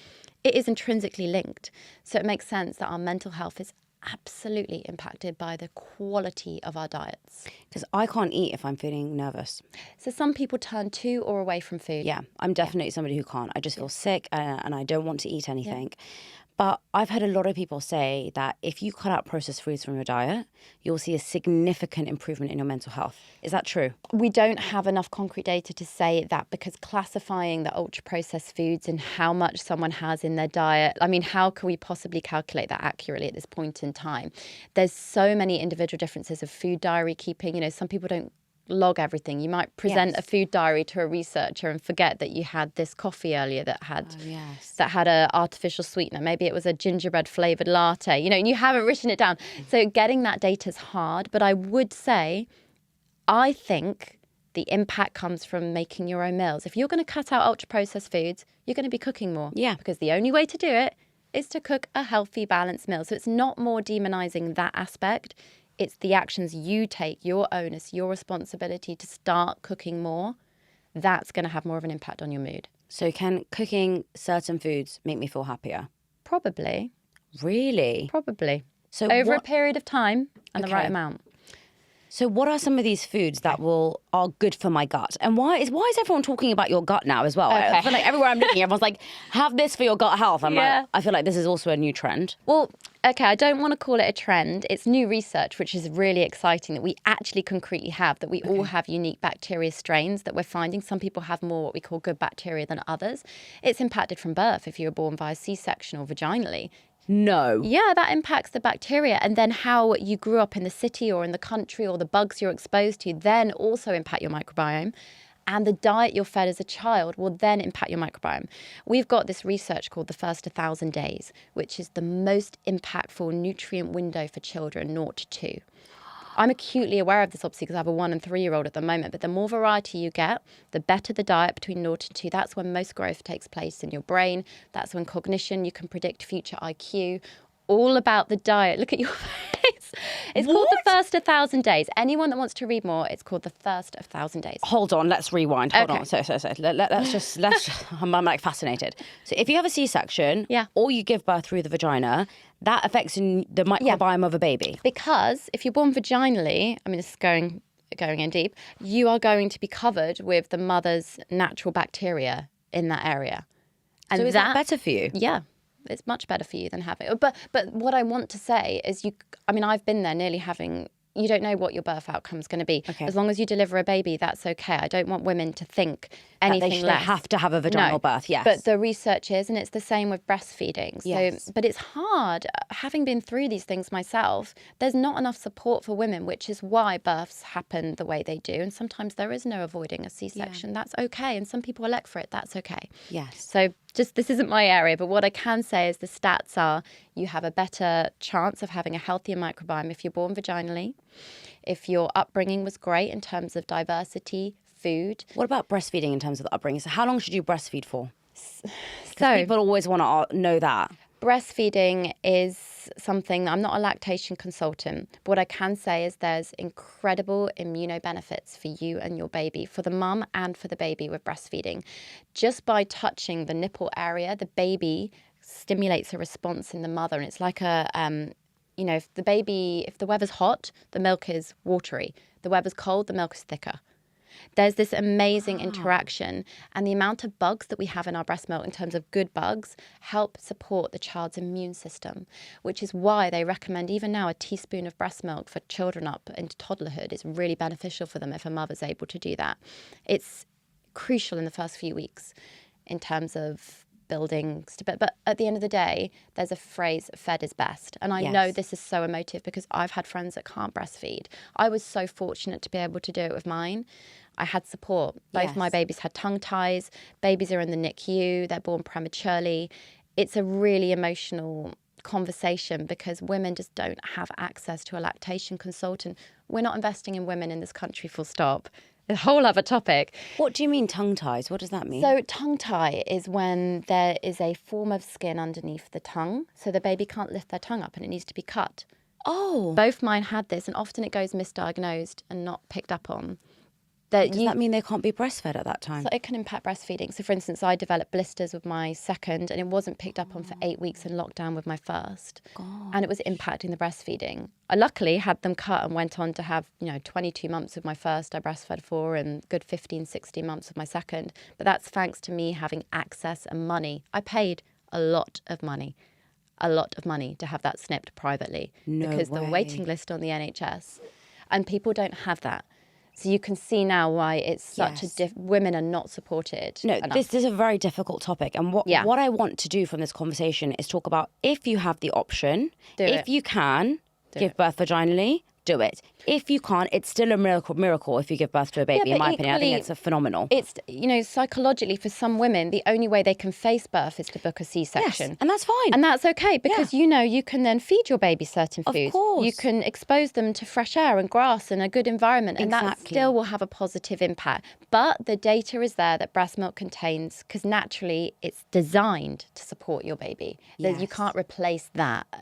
It is intrinsically linked. So it makes sense that our mental health is absolutely impacted by the quality of our diets. Because I can't eat if I'm feeling nervous. So some people turn to or away from food. Yeah, I'm definitely somebody who can't. I just feel sick and I don't want to eat anything. But I've heard a lot of people say that if you cut out processed foods from your diet, you'll see a significant improvement in your mental health. Is that true? We don't have enough concrete data to say that, because classifying the ultra-processed foods and how much someone has in their diet, I mean, how can we possibly calculate that accurately at this point in time? There's so many individual differences of food diary keeping. You know, some people don't log everything. You might present a food diary to a researcher and forget that you had this coffee earlier that had an artificial sweetener. Maybe it was a gingerbread flavored latte, you know, and you haven't written it down. So getting that data is hard. But I would say, I think the impact comes from making your own meals. If you're going to cut out ultra processed foods, you're going to be cooking more. Yeah. Because the only way to do it is to cook a healthy, balanced meal. So it's not more demonizing that aspect. It's the actions you take, your onus, your responsibility to start cooking more. That's going to have more of an impact on your mood. So can cooking certain foods make me feel happier? Probably. Really? Probably. So over a period of time and the right amount. So what are some of these foods that are good for my gut? And why is everyone talking about your gut now as well? Okay. I feel like everywhere I'm looking, everyone's like, have this for your gut health. Like, I feel like this is also a new trend. Well, okay, I don't want to call it a trend. It's new research, which is really exciting, that we actually concretely have, that we all have unique bacteria strains that we're finding. Some people have more what we call good bacteria than others. It's impacted from birth if you were born via C-section or vaginally. No. Yeah, that impacts the bacteria. And then how you grew up in the city or in the country, or the bugs you're exposed to, then also impact your microbiome. And the diet you're fed as a child will then impact your microbiome. We've got this research called the first 1,000 days, which is the most impactful nutrient window for children 0 to 2. I'm acutely aware of this, obviously, because I have a 1 and 3-year-old at the moment. But the more variety you get, the better the diet between 0 to 2. That's when most growth takes place in your brain. That's when cognition, you can predict future IQ. All about the diet. Look at your face. It's called the first 1,000 days. Anyone that wants to read more, it's called the first 1,000 days. Hold on, let's rewind. Hold on. So. Let's just I'm like fascinated. So if you have a C-section, or you give birth through the vagina, that affects the microbiome of a baby. Because if you're born vaginally, I mean, this is going in deep, you are going to be covered with the mother's natural bacteria in that area. And so is that better for you? Yeah. It's much better for you than having. But what I want to say is, I've been there nearly having. You don't know what your birth outcome is going to be. Okay. As long as you deliver a baby, that's okay. I don't want women to think anything less. They have to have a vaginal birth, yes. But the research is, and it's the same with breastfeeding. So, but it's hard. Having been through these things myself, there's not enough support for women, which is why births happen the way they do. And sometimes there is no avoiding a C-section. That's okay. And some people elect for it. That's okay. Yes. So this isn't my area, but what I can say is the stats are you have a better chance of having a healthier microbiome if you're born vaginally, if your upbringing was great in terms of diversity, food. What about breastfeeding in terms of the upbringing? So how long should you breastfeed for? So people always want to know that. Breastfeeding is something, I'm not a lactation consultant, but what I can say is there's incredible immunobenefits for you and your baby, for the mum and for the baby with breastfeeding. Just by touching the nipple area, the baby stimulates a response in the mother, and it's like if the weather's hot, the milk is watery. The weather's cold, the milk is thicker. There's this amazing interaction, and the amount of bugs that we have in our breast milk in terms of good bugs help support the child's immune system, which is why they recommend even now a teaspoon of breast milk for children up into toddlerhood is really beneficial for them if a mother's able to do that. It's crucial in the first few weeks in terms of building, but at the end of the day, there's a phrase, fed is best. And I know this is so emotive because I've had friends that can't breastfeed. I was so fortunate to be able to do it with mine. I had support. Both my babies had tongue ties. Babies are in the NICU. They're born prematurely. It's a really emotional conversation because women just don't have access to a lactation consultant. We're not investing in women in this country, full stop. A whole other topic. What do you mean tongue ties? What does that mean? So tongue tie is when there is a form of skin underneath the tongue, so the baby can't lift their tongue up and it needs to be cut. Oh. Both mine had this, and often it goes misdiagnosed and not picked up on. Does that mean they can't be breastfed at that time? So it can impact breastfeeding. So for instance, I developed blisters with my second and it wasn't picked up on for 8 weeks in lockdown with my first. God. And it was impacting the breastfeeding. I luckily had them cut and went on to have, 22 months with my first I breastfed for and good 15, 16 months with my second. But that's thanks to me having access and money. I paid a lot of money to have that snipped privately because the waiting list on the NHS, and people don't have that. So you can see now why it's such women are not supported. No, enough. this is a very difficult topic. And what I want to do from this conversation is talk about if you have the option, if you can give birth vaginally, do it. If you can't, it's still a miracle if you give birth to a baby, in my opinion. I think it's a phenomenal. It's, psychologically, for some women, the only way they can face birth is to book a C-section. Yes, and that's fine. And that's okay because, you can then feed your baby certain foods. Of course. You can expose them to fresh air and grass and a good environment, and that still will have a positive impact. But the data is there that breast milk contains, because naturally it's designed to support your baby. You can't replace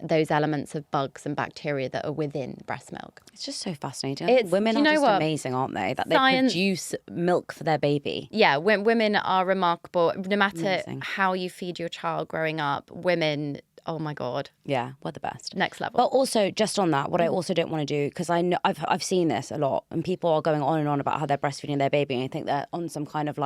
those elements of bugs and bacteria that are within breast milk. It's just so fascinating. Women are just amazing, aren't they? That they produce milk for their baby. Yeah, women are remarkable. No matter how you feed your child growing up, women, oh my God. Yeah, we're the best. Next level. But also, just on that, what I also don't want to do, because I know I've seen this a lot, and people are going on and on about how they're breastfeeding their baby, and I think they're on some kind of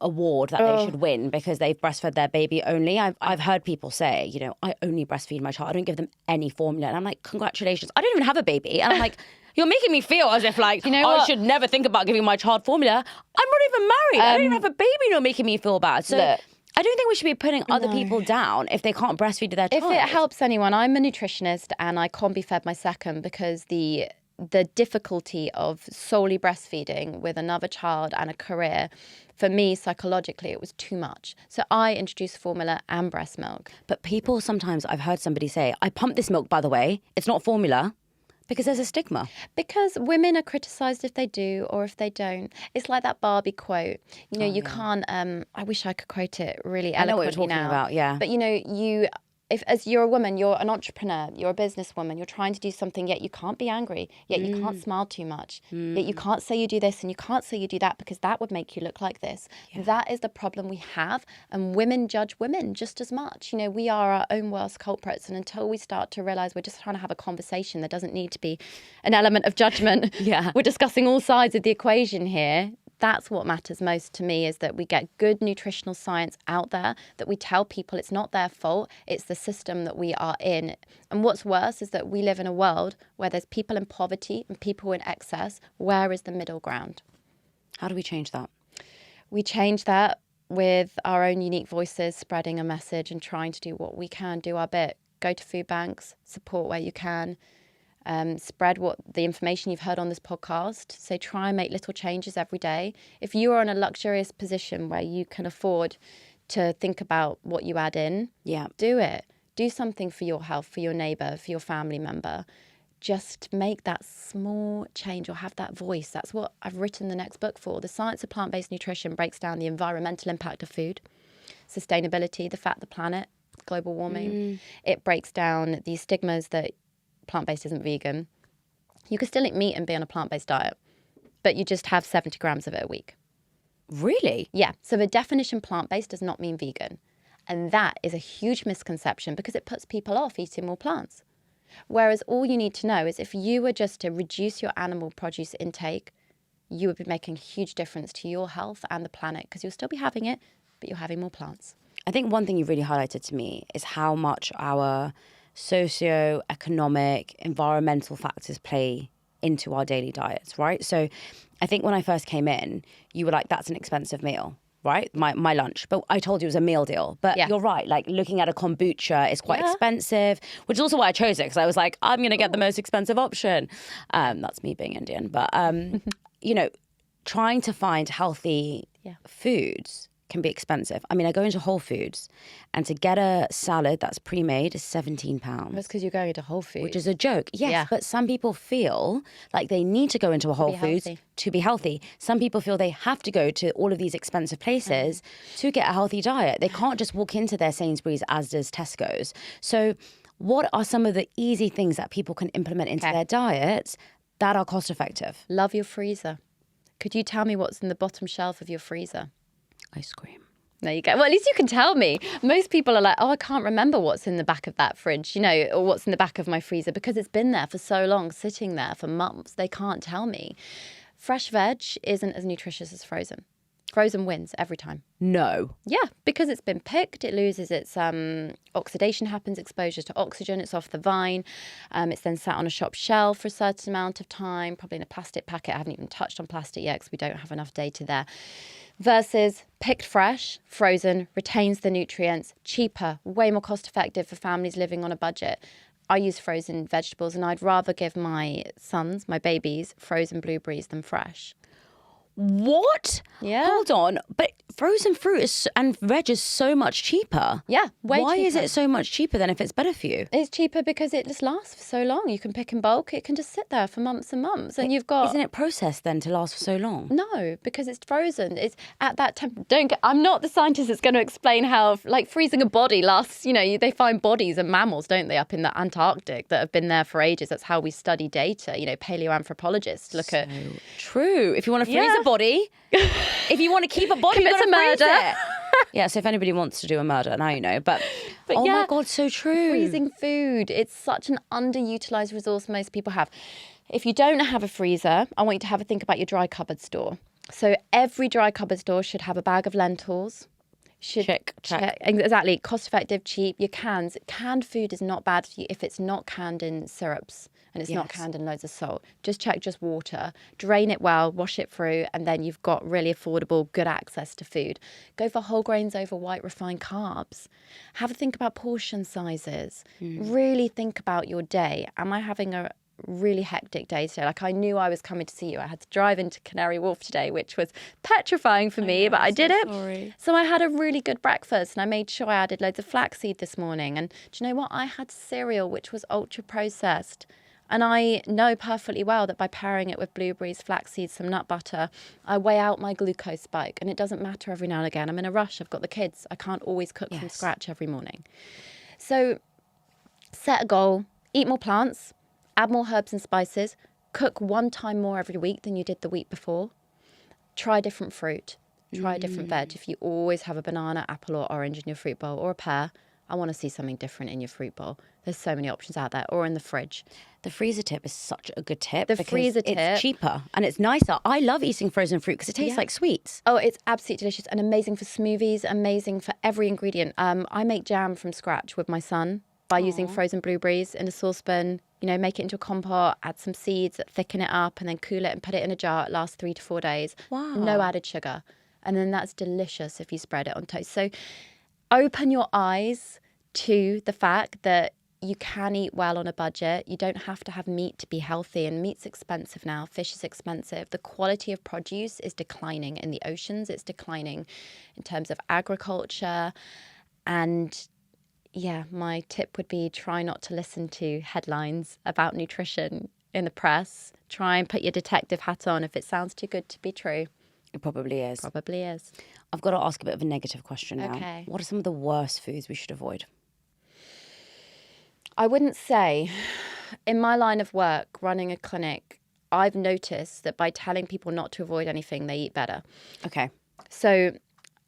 award that they should win because they've breastfed their baby only. I've heard people say, I only breastfeed my child. I don't give them any formula. And I'm like, congratulations. I don't even have a baby. And I'm like, you're making me feel as if I should never think about giving my child formula. I'm not even married. I don't even have a baby. You're making me feel bad. So I don't think we should be putting other people down if they can't breastfeed their child. If it helps anyone, I'm a nutritionist and I can't be fed my second because the difficulty of solely breastfeeding with another child and a career, for me, psychologically, it was too much. So I introduced formula and breast milk. But people sometimes, I've heard somebody say, I pump this milk, by the way. It's not formula. Because there's a stigma. Because women are criticised if they do or if they don't. It's like that Barbie quote. You can't, I wish I could quote it really eloquently now. I know what you're talking about, yeah. But, if as you're a woman, you're an entrepreneur, you're a businesswoman, you're trying to do something, yet you can't be angry, yet you can't smile too much, yet you can't say you do this and you can't say you do that because that would make you look like this. Yeah. That is the problem we have, and women judge women just as much. We are our own worst culprits, and until we start to realise we're just trying to have a conversation, there doesn't need to be an element of judgment. We're discussing all sides of the equation here. That's what matters most to me, is that we get good nutritional science out there, that we tell people it's not their fault, it's the system that we are in. And what's worse is that we live in a world where there's people in poverty and people in excess. Where is the middle ground? How do we change that? We change that with our own unique voices, spreading a message and trying to do what we can, do our bit. Go to food banks, support where you can. Spread the information you've heard on this podcast. So try and make little changes every day. If you are in a luxurious position where you can afford to think about what you add in, do it. Do something for your health, for your neighbour, for your family member. Just make that small change or have that voice. That's what I've written the next book for. The Science of Plant-Based Nutrition breaks down the environmental impact of food, sustainability, the fact, the planet, global warming. It breaks down the stigmas that plant-based isn't vegan. You can still eat meat and be on a plant-based diet, but you just have 70 grams of it a week. Really? Yeah. So the definition plant-based does not mean vegan. And that is a huge misconception because it puts people off eating more plants. Whereas all you need to know is if you were just to reduce your animal produce intake, you would be making a huge difference to your health and the planet, because you'll still be having it, but you're having more plants. I think one thing you really highlighted to me is how much our socio-economic, environmental factors play into our daily diets, right? So I think when I first came in, you were like, that's an expensive meal, right? My lunch. But I told you it was a meal deal. But you're right, like looking at a kombucha is quite expensive, which is also why I chose it, because I was like, I'm going to get the most expensive option. That's me being Indian. But, you know, trying to find healthy foods can be expensive. I mean, I go into Whole Foods and to get a salad that's pre-made is £17. That's because you're going into Whole Foods. Which is a joke. Yes, but some people feel like they need to go into a Whole Foods to be healthy. Some people feel they have to go to all of these expensive places to get a healthy diet. They can't just walk into their Sainsbury's, Asda's, Tesco's. So what are some of the easy things that people can implement into their diets that are cost effective? Love your freezer. Could you tell me what's in the bottom shelf of your freezer? Ice cream. There you go. Well, at least you can tell me. Most people are like, oh, I can't remember what's in the back of that fridge, you know, or what's in the back of my freezer, because it's been there for so long, sitting there for months. They can't tell me. Fresh veg isn't as nutritious as frozen. Frozen wins every time. No. Yeah, because it's been picked, it loses its oxidation happens, exposure to oxygen, it's off the vine. It's then sat on a shop shelf for a certain amount of time, probably in a plastic packet. I haven't even touched on plastic yet because we don't have enough data there. Versus picked fresh, frozen, retains the nutrients, cheaper, way more cost effective for families living on a budget. I use frozen vegetables and I'd rather give my sons, my babies, frozen blueberries than fresh. What? Yeah. Hold on. But frozen fruit and veg is so much cheaper. Yeah, way Why cheaper. is it so much cheaper then if it's better for you? It's cheaper because it just lasts for so long. You can pick in bulk. It can just sit there for months and months. And you've got... Isn't it processed then to last for so long? No, because it's frozen. It's at that temperature. I'm not the scientist that's going to explain how, like, freezing a body lasts. You know, they find bodies of mammals, don't they, up in the Antarctic that have been there for ages. That's how we study data. You know, paleoanthropologists look at... True. If you want to freeze a body, if you want to keep a body, Commit you've got to to freeze murder. it. Yeah, so if anybody wants to do a murder, now you know. But oh my God, so true. Freezing food. It's such an underutilized resource most people have. If you don't have a freezer, I want you to have a think about your dry cupboard store. So every dry cupboard store should have a bag of lentils. Check. Exactly. Cost effective, cheap. Your cans. Canned food is not bad for you if it's not canned in syrups and it's not canned in loads of salt. Just check just water. Drain it well, wash it through, and then you've got really affordable, good access to food. Go for whole grains over white refined carbs. Have a think about portion sizes. Really think about your day. Am I having a really hectic day today? Like, I knew I was coming to see you. I had to drive into Canary Wharf today, which was petrifying for me, but I did it. Sorry. So I had a really good breakfast and I made sure I added loads of flaxseed this morning. And do you know what? I had cereal, which was ultra processed. And I know perfectly well that by pairing it with blueberries, flaxseed, some nut butter, I weigh out my glucose spike. And it doesn't matter every now and again. I'm in a rush. I've got the kids. I can't always cook from scratch every morning. So set a goal, eat more plants, add more herbs and spices, cook one time more every week than you did the week before. Try different fruit, try a different veg. If you always have a banana, apple or orange in your fruit bowl, or a pear, I want to see something different in your fruit bowl. There's so many options out there, or in the fridge. The freezer tip is such a good tip. The freezer tip. It's cheaper and it's nicer. I love eating frozen fruit because it tastes like sweets. Oh, it's absolutely delicious and amazing for smoothies, amazing for every ingredient. I make jam from scratch with my son by using frozen blueberries in a saucepan. You know, make it into a compote, add some seeds, thicken it up, and then cool it and put it in a jar. It lasts 3 to 4 days. Wow. No added sugar. And then that's delicious if you spread it on toast. So open your eyes to the fact that you can eat well on a budget. You don't have to have meat to be healthy, and meat's expensive now. Fish is expensive. The quality of produce is declining in the oceans. It's declining in terms of agriculture. And yeah, my tip would be try not to listen to headlines about nutrition in the press. Try and put your detective hat on if it sounds too good to be true. It probably is. Probably is. I've got to ask a bit of a negative question now. Okay. What are some of the worst foods we should avoid? I wouldn't say. In my line of work, running a clinic, I've noticed that by telling people not to avoid anything, they eat better. Okay. So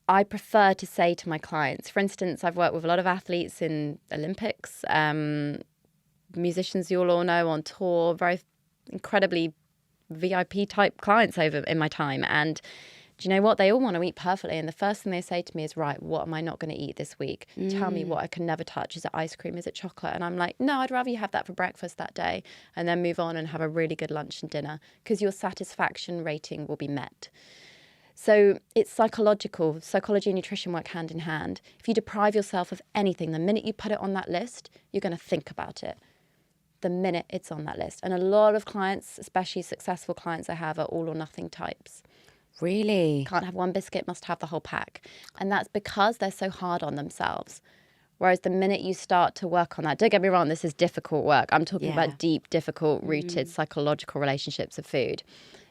I prefer to say to my clients, for instance, I've worked with a lot of athletes in Olympics. musicians you'll all know on tour, very incredibly VIP type clients over in my time. And do you know what? They all want to eat perfectly. And the first thing they say to me is, right, what am I not going to eat this week? Tell me what I can never touch. Is it ice cream? Is it chocolate? And I'm like, no, I'd rather you have that for breakfast that day and then move on and have a really good lunch and dinner, because your satisfaction rating will be met. So it's psychological. Psychology and nutrition work hand in hand. If you deprive yourself of anything, the minute you put it on that list, you're going to think about it the minute it's on that list. And a lot of clients, especially successful clients I have, are all or nothing types. Really? Can't have one biscuit, must have the whole pack. And that's because they're so hard on themselves. Whereas the minute you start to work on that, don't get me wrong, this is difficult work. I'm talking about deep, difficult, rooted psychological relationships of food.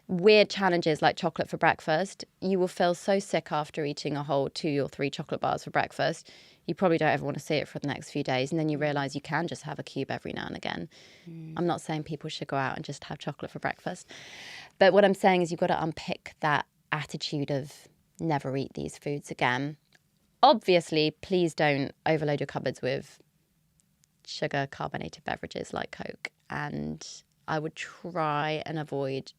Weird challenges like chocolate for breakfast. You will feel so sick after eating a whole 2 or 3 chocolate bars for breakfast. You probably don't ever want to see it for the next few days. And then you realise you can just have a cube every now and again. I'm not saying people should go out and just have chocolate for breakfast. But what I'm saying is you've got to unpick that attitude of never eat these foods again. Obviously, please don't overload your cupboards with sugar carbonated beverages like Coke. And I would try and avoid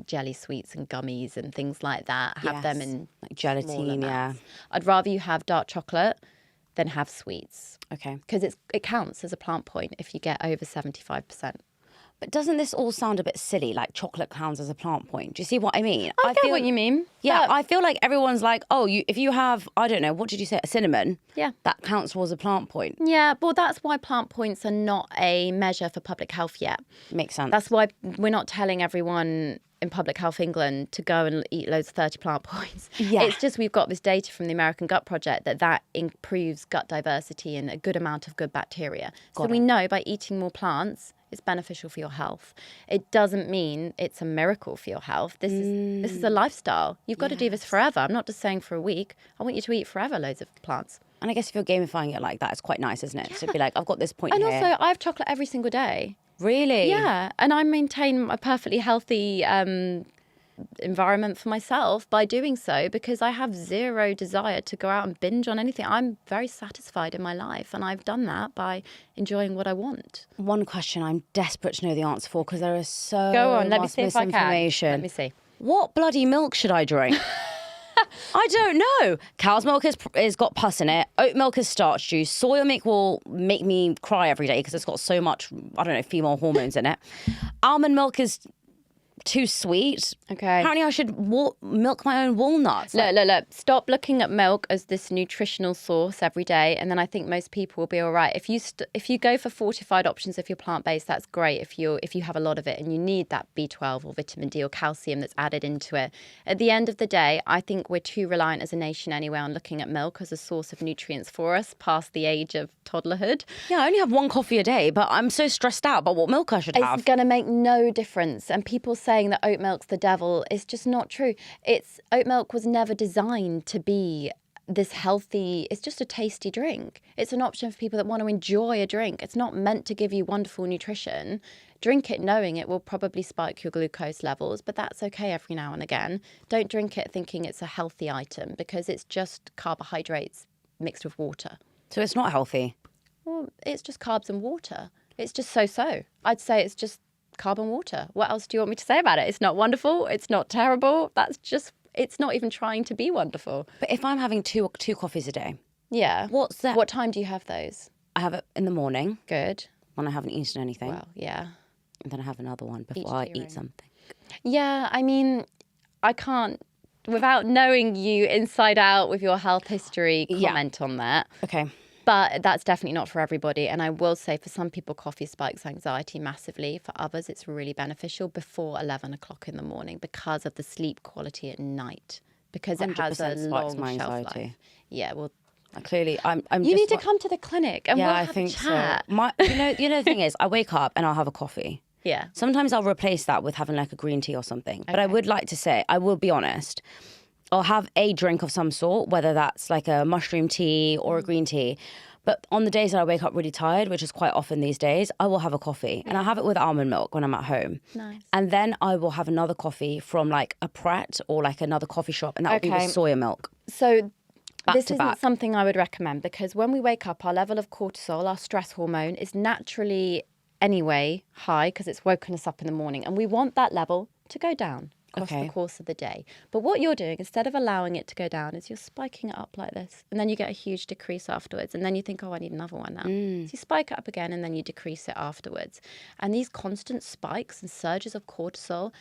jelly sweets and gummies and things like that. Have them in like gelatine, I'd rather you have dark chocolate than have sweets. Okay. Because it counts as a plant point if you get over 75%. But doesn't this all sound a bit silly, like chocolate counts as a plant point? Do you see what I mean? I get what you mean. Yeah, I feel like everyone's like, oh, if you have, I don't know, what did you say, a cinnamon? Yeah. That counts towards a plant point. Yeah, well, that's why plant points are not a measure for public health yet. Makes sense. That's why we're not telling everyone in Public Health England to go and eat loads of 30 plant points. Yeah. It's just we've got this data from the American Gut Project that improves gut diversity and a good amount of good bacteria. So we know by eating more plants, it's beneficial for your health. It doesn't mean it's a miracle for your health. This is a lifestyle. You've got to do this forever. I'm not just saying for a week. I want you to eat forever loads of plants. And I guess if you're gamifying it like that, it's quite nice, isn't it? To be like, I've got this point and here. also, I have chocolate every single day. Really? Yeah, and I maintain a perfectly healthy environment for myself by doing so, because I have zero desire to go out and binge on anything. I'm very satisfied in my life, and I've done that by enjoying what I want. One question I'm desperate to know the answer for, because there is so Go on, let me much see if I can. misinformation. Let me see. What bloody milk should I drink? I don't know. Cow's milk has got pus in it. Oat milk is starch juice. Soy milk will make me cry every day because it's got so much, I don't know, female hormones in it. Almond milk is too sweet. Okay. Apparently I should milk my own walnuts. Look. Stop looking at milk as this nutritional source every day, and then I think most people will be all right. If you go for fortified options, if you're plant-based, that's great. If you have a lot of it and you need that B12 or vitamin D or calcium that's added into it. At the end of the day, I think we're too reliant as a nation anyway on looking at milk as a source of nutrients for us past the age of toddlerhood. Yeah, I only have 1 coffee a day, but I'm so stressed out about what milk I should have. It's going to make no difference. And people saying that oat milk's the devil is just not true. Oat milk was never designed to be this healthy. It's just a tasty drink. It's an option for people that want to enjoy a drink. It's not meant to give you wonderful nutrition. Drink it knowing it will probably spike your glucose levels, but that's okay every now and again. Don't drink it thinking it's a healthy item, because it's just carbohydrates mixed with water. So it's not healthy? Well, it's just carbs and water. It's just so-so. I'd say it's just carb and water. What else do you want me to say about it? It's not wonderful. It's not terrible. It's not even trying to be wonderful. But if I'm having two coffees a day. Yeah. What's that? What time do you have those? I have it in the morning. Good. When I haven't eaten anything. Well, yeah. And then I have another one before I eat something. Yeah, I mean, I can't, without knowing you inside out with your health history, comment on that. Okay. But that's definitely not for everybody. And I will say for some people, coffee spikes anxiety massively. For others, it's really beneficial before 11 o'clock in the morning because of the sleep quality at night. Because it has a long shelf life. Yeah, well, clearly, I'm you need to come to the clinic and we'll have a chat. So. You know the thing is, I wake up and I'll have a coffee. Yeah. Sometimes I'll replace that with having like a green tea or something. But I would like to say, I will be honest, I'll have a drink of some sort, whether that's like a mushroom tea or a green tea. But on the days that I wake up really tired, which is quite often these days, I will have a coffee. And I have it with almond milk when I'm at home. Nice. And then I will have another coffee from like a Pret or like another coffee shop. And that will be with soya milk. So This to isn't back. something I would recommend, because when we wake up, our level of cortisol, our stress hormone, is naturally anyway high because it's woken us up in the morning. And we want that level to go down across the course of the day. But what you're doing, instead of allowing it to go down, is you're spiking it up like this. And then you get a huge decrease afterwards. And then you think, oh, I need another one now. So you spike it up again and then you decrease it afterwards. And these constant spikes and surges of cortisol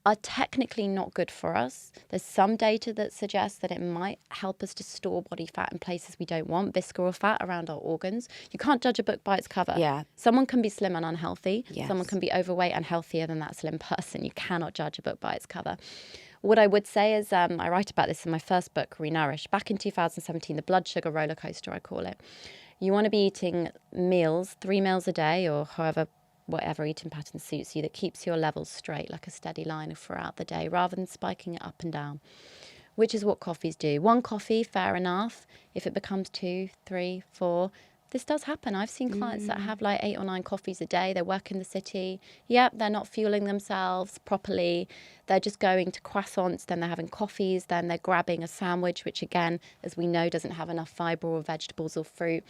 are technically not good for us. There's some data that suggests that it might help us to store body fat in places we don't want, visceral fat around our organs. You can't judge a book by its cover. Yeah. Someone can be slim and unhealthy. Yes. Someone can be overweight and healthier than that slim person. You cannot judge a book by its cover. What I would say is, I write about this in my first book, ReNourish, back in 2017, the blood sugar roller coaster, I call it. You want to be eating meals, 3 meals a day, or whatever eating pattern suits you, that keeps your levels straight, like a steady line throughout the day, rather than spiking it up and down, which is what coffees do. One coffee, fair enough. If it becomes 2, 3, 4, this does happen. I've seen clients that have like 8 or 9 coffees a day. They work in the city. Yep, they're not fueling themselves properly. They're just going to croissants, then they're having coffees, then they're grabbing a sandwich, which again, as we know, doesn't have enough fibre or vegetables or fruit.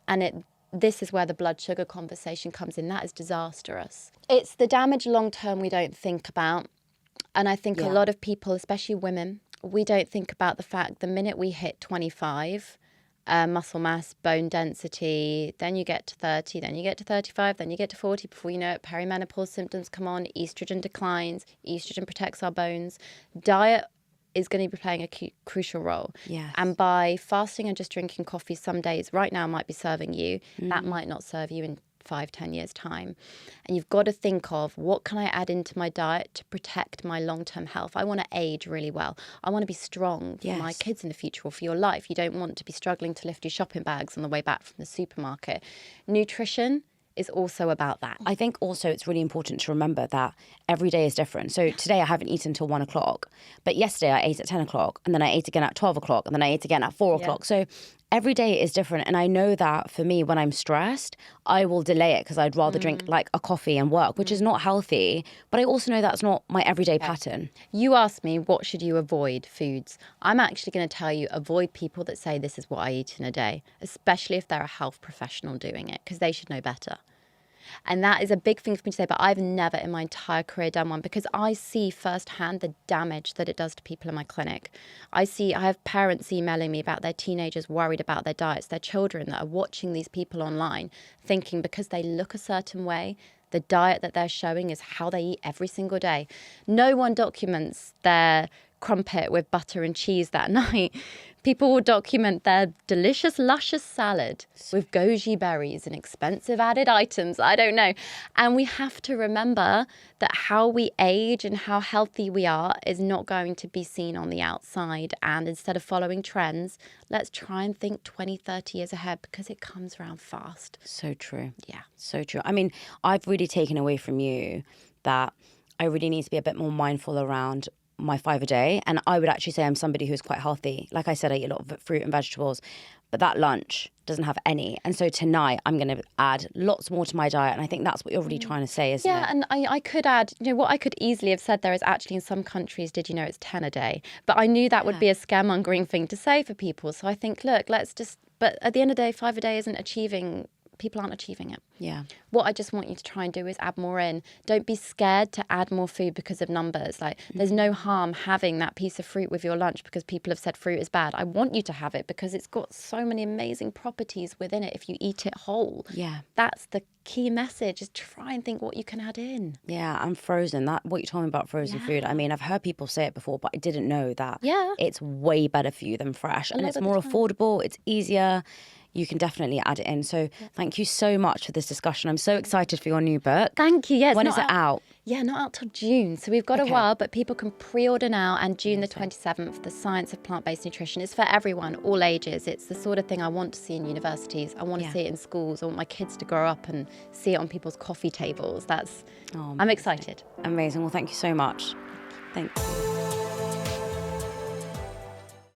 And this is where the blood sugar conversation comes in. That is disastrous. It's the damage long term we don't think about. And I think a lot of people, especially women, we don't think about the fact the minute we hit 25, muscle mass, bone density, then you get to 30, then you get to 35, then you get to 40. Before you know it, perimenopause symptoms come on, estrogen declines, estrogen protects our bones. Diet is going to be playing a crucial role. Yes. And by fasting and just drinking coffee some days right now might be serving you. That might not serve you in 5-10 years time. And you've got to think of, what can I add into my diet to protect my long-term health? I want to age really well. I want to be strong for my kids in the future or for your life. You don't want to be struggling to lift your shopping bags on the way back from the supermarket. Nutrition is also about that. I think also it's really important to remember that every day is different. So today I haven't eaten until 1 o'clock, but yesterday I ate at 10 o'clock and then I ate again at 12 o'clock and then I ate again at 4 o'clock. So every day is different. And I know that for me, when I'm stressed, I will delay it because I'd rather drink like a coffee and work, which is not healthy. But I also know that's not my everyday pattern. You asked me, what should you avoid foods? I'm actually going to tell you, avoid people that say this is what I eat in a day, especially if they're a health professional doing it, because they should know better. And that is a big thing for me to say, but I've never in my entire career done one, because I see firsthand the damage that it does to people in my clinic. I have parents emailing me about their teenagers worried about their diets, their children that are watching these people online, thinking because they look a certain way, the diet that they're showing is how they eat every single day. No one documents their crumpet with butter and cheese that night. People will document their delicious, luscious salad with goji berries and expensive added items. I don't know. And we have to remember that how we age and how healthy we are is not going to be seen on the outside. And instead of following trends, let's try and think 20, 30 years ahead, because it comes around fast. So true. Yeah. So true. I mean, I've really taken away from you that I really need to be a bit more mindful around my 5 a day. And I would actually say I'm somebody who's quite healthy. Like I said, I eat a lot of fruit and vegetables, but that lunch doesn't have any. And so tonight I'm going to add lots more to my diet. And I think that's what you're really trying to say, isn't it? Yeah, and I could add, what I could easily have said there is actually in some countries, did you know it's 10 a day? But I knew that would be a scaremongering thing to say for people. So I think, look, but at the end of the day, 5 a day isn't people aren't achieving it. Yeah. What I just want you to try and do is add more in. Don't be scared to add more food because of numbers. Like, there's no harm having that piece of fruit with your lunch because people have said fruit is bad. I want you to have it because it's got so many amazing properties within it if you eat it whole. Yeah. That's the key message, is try and think what you can add in. Yeah, and frozen. What you told me about frozen food. I mean, I've heard people say it before, but I didn't know that it's way better for you than fresh. And it's more affordable, it's easier. You can definitely add it in. So thank you so much for this discussion. I'm so excited for your new book. Thank you. Yes. When is it out? Yeah, not out till June. So we've got a while, but people can pre-order now. And June the 27th, The Science of Plant-Based Nutrition. It's for everyone, all ages. It's the sort of thing I want to see in universities. I want to see it in schools. I want my kids to grow up and see it on people's coffee tables. I'm excited. Amazing. Well, thank you so much. Thank you.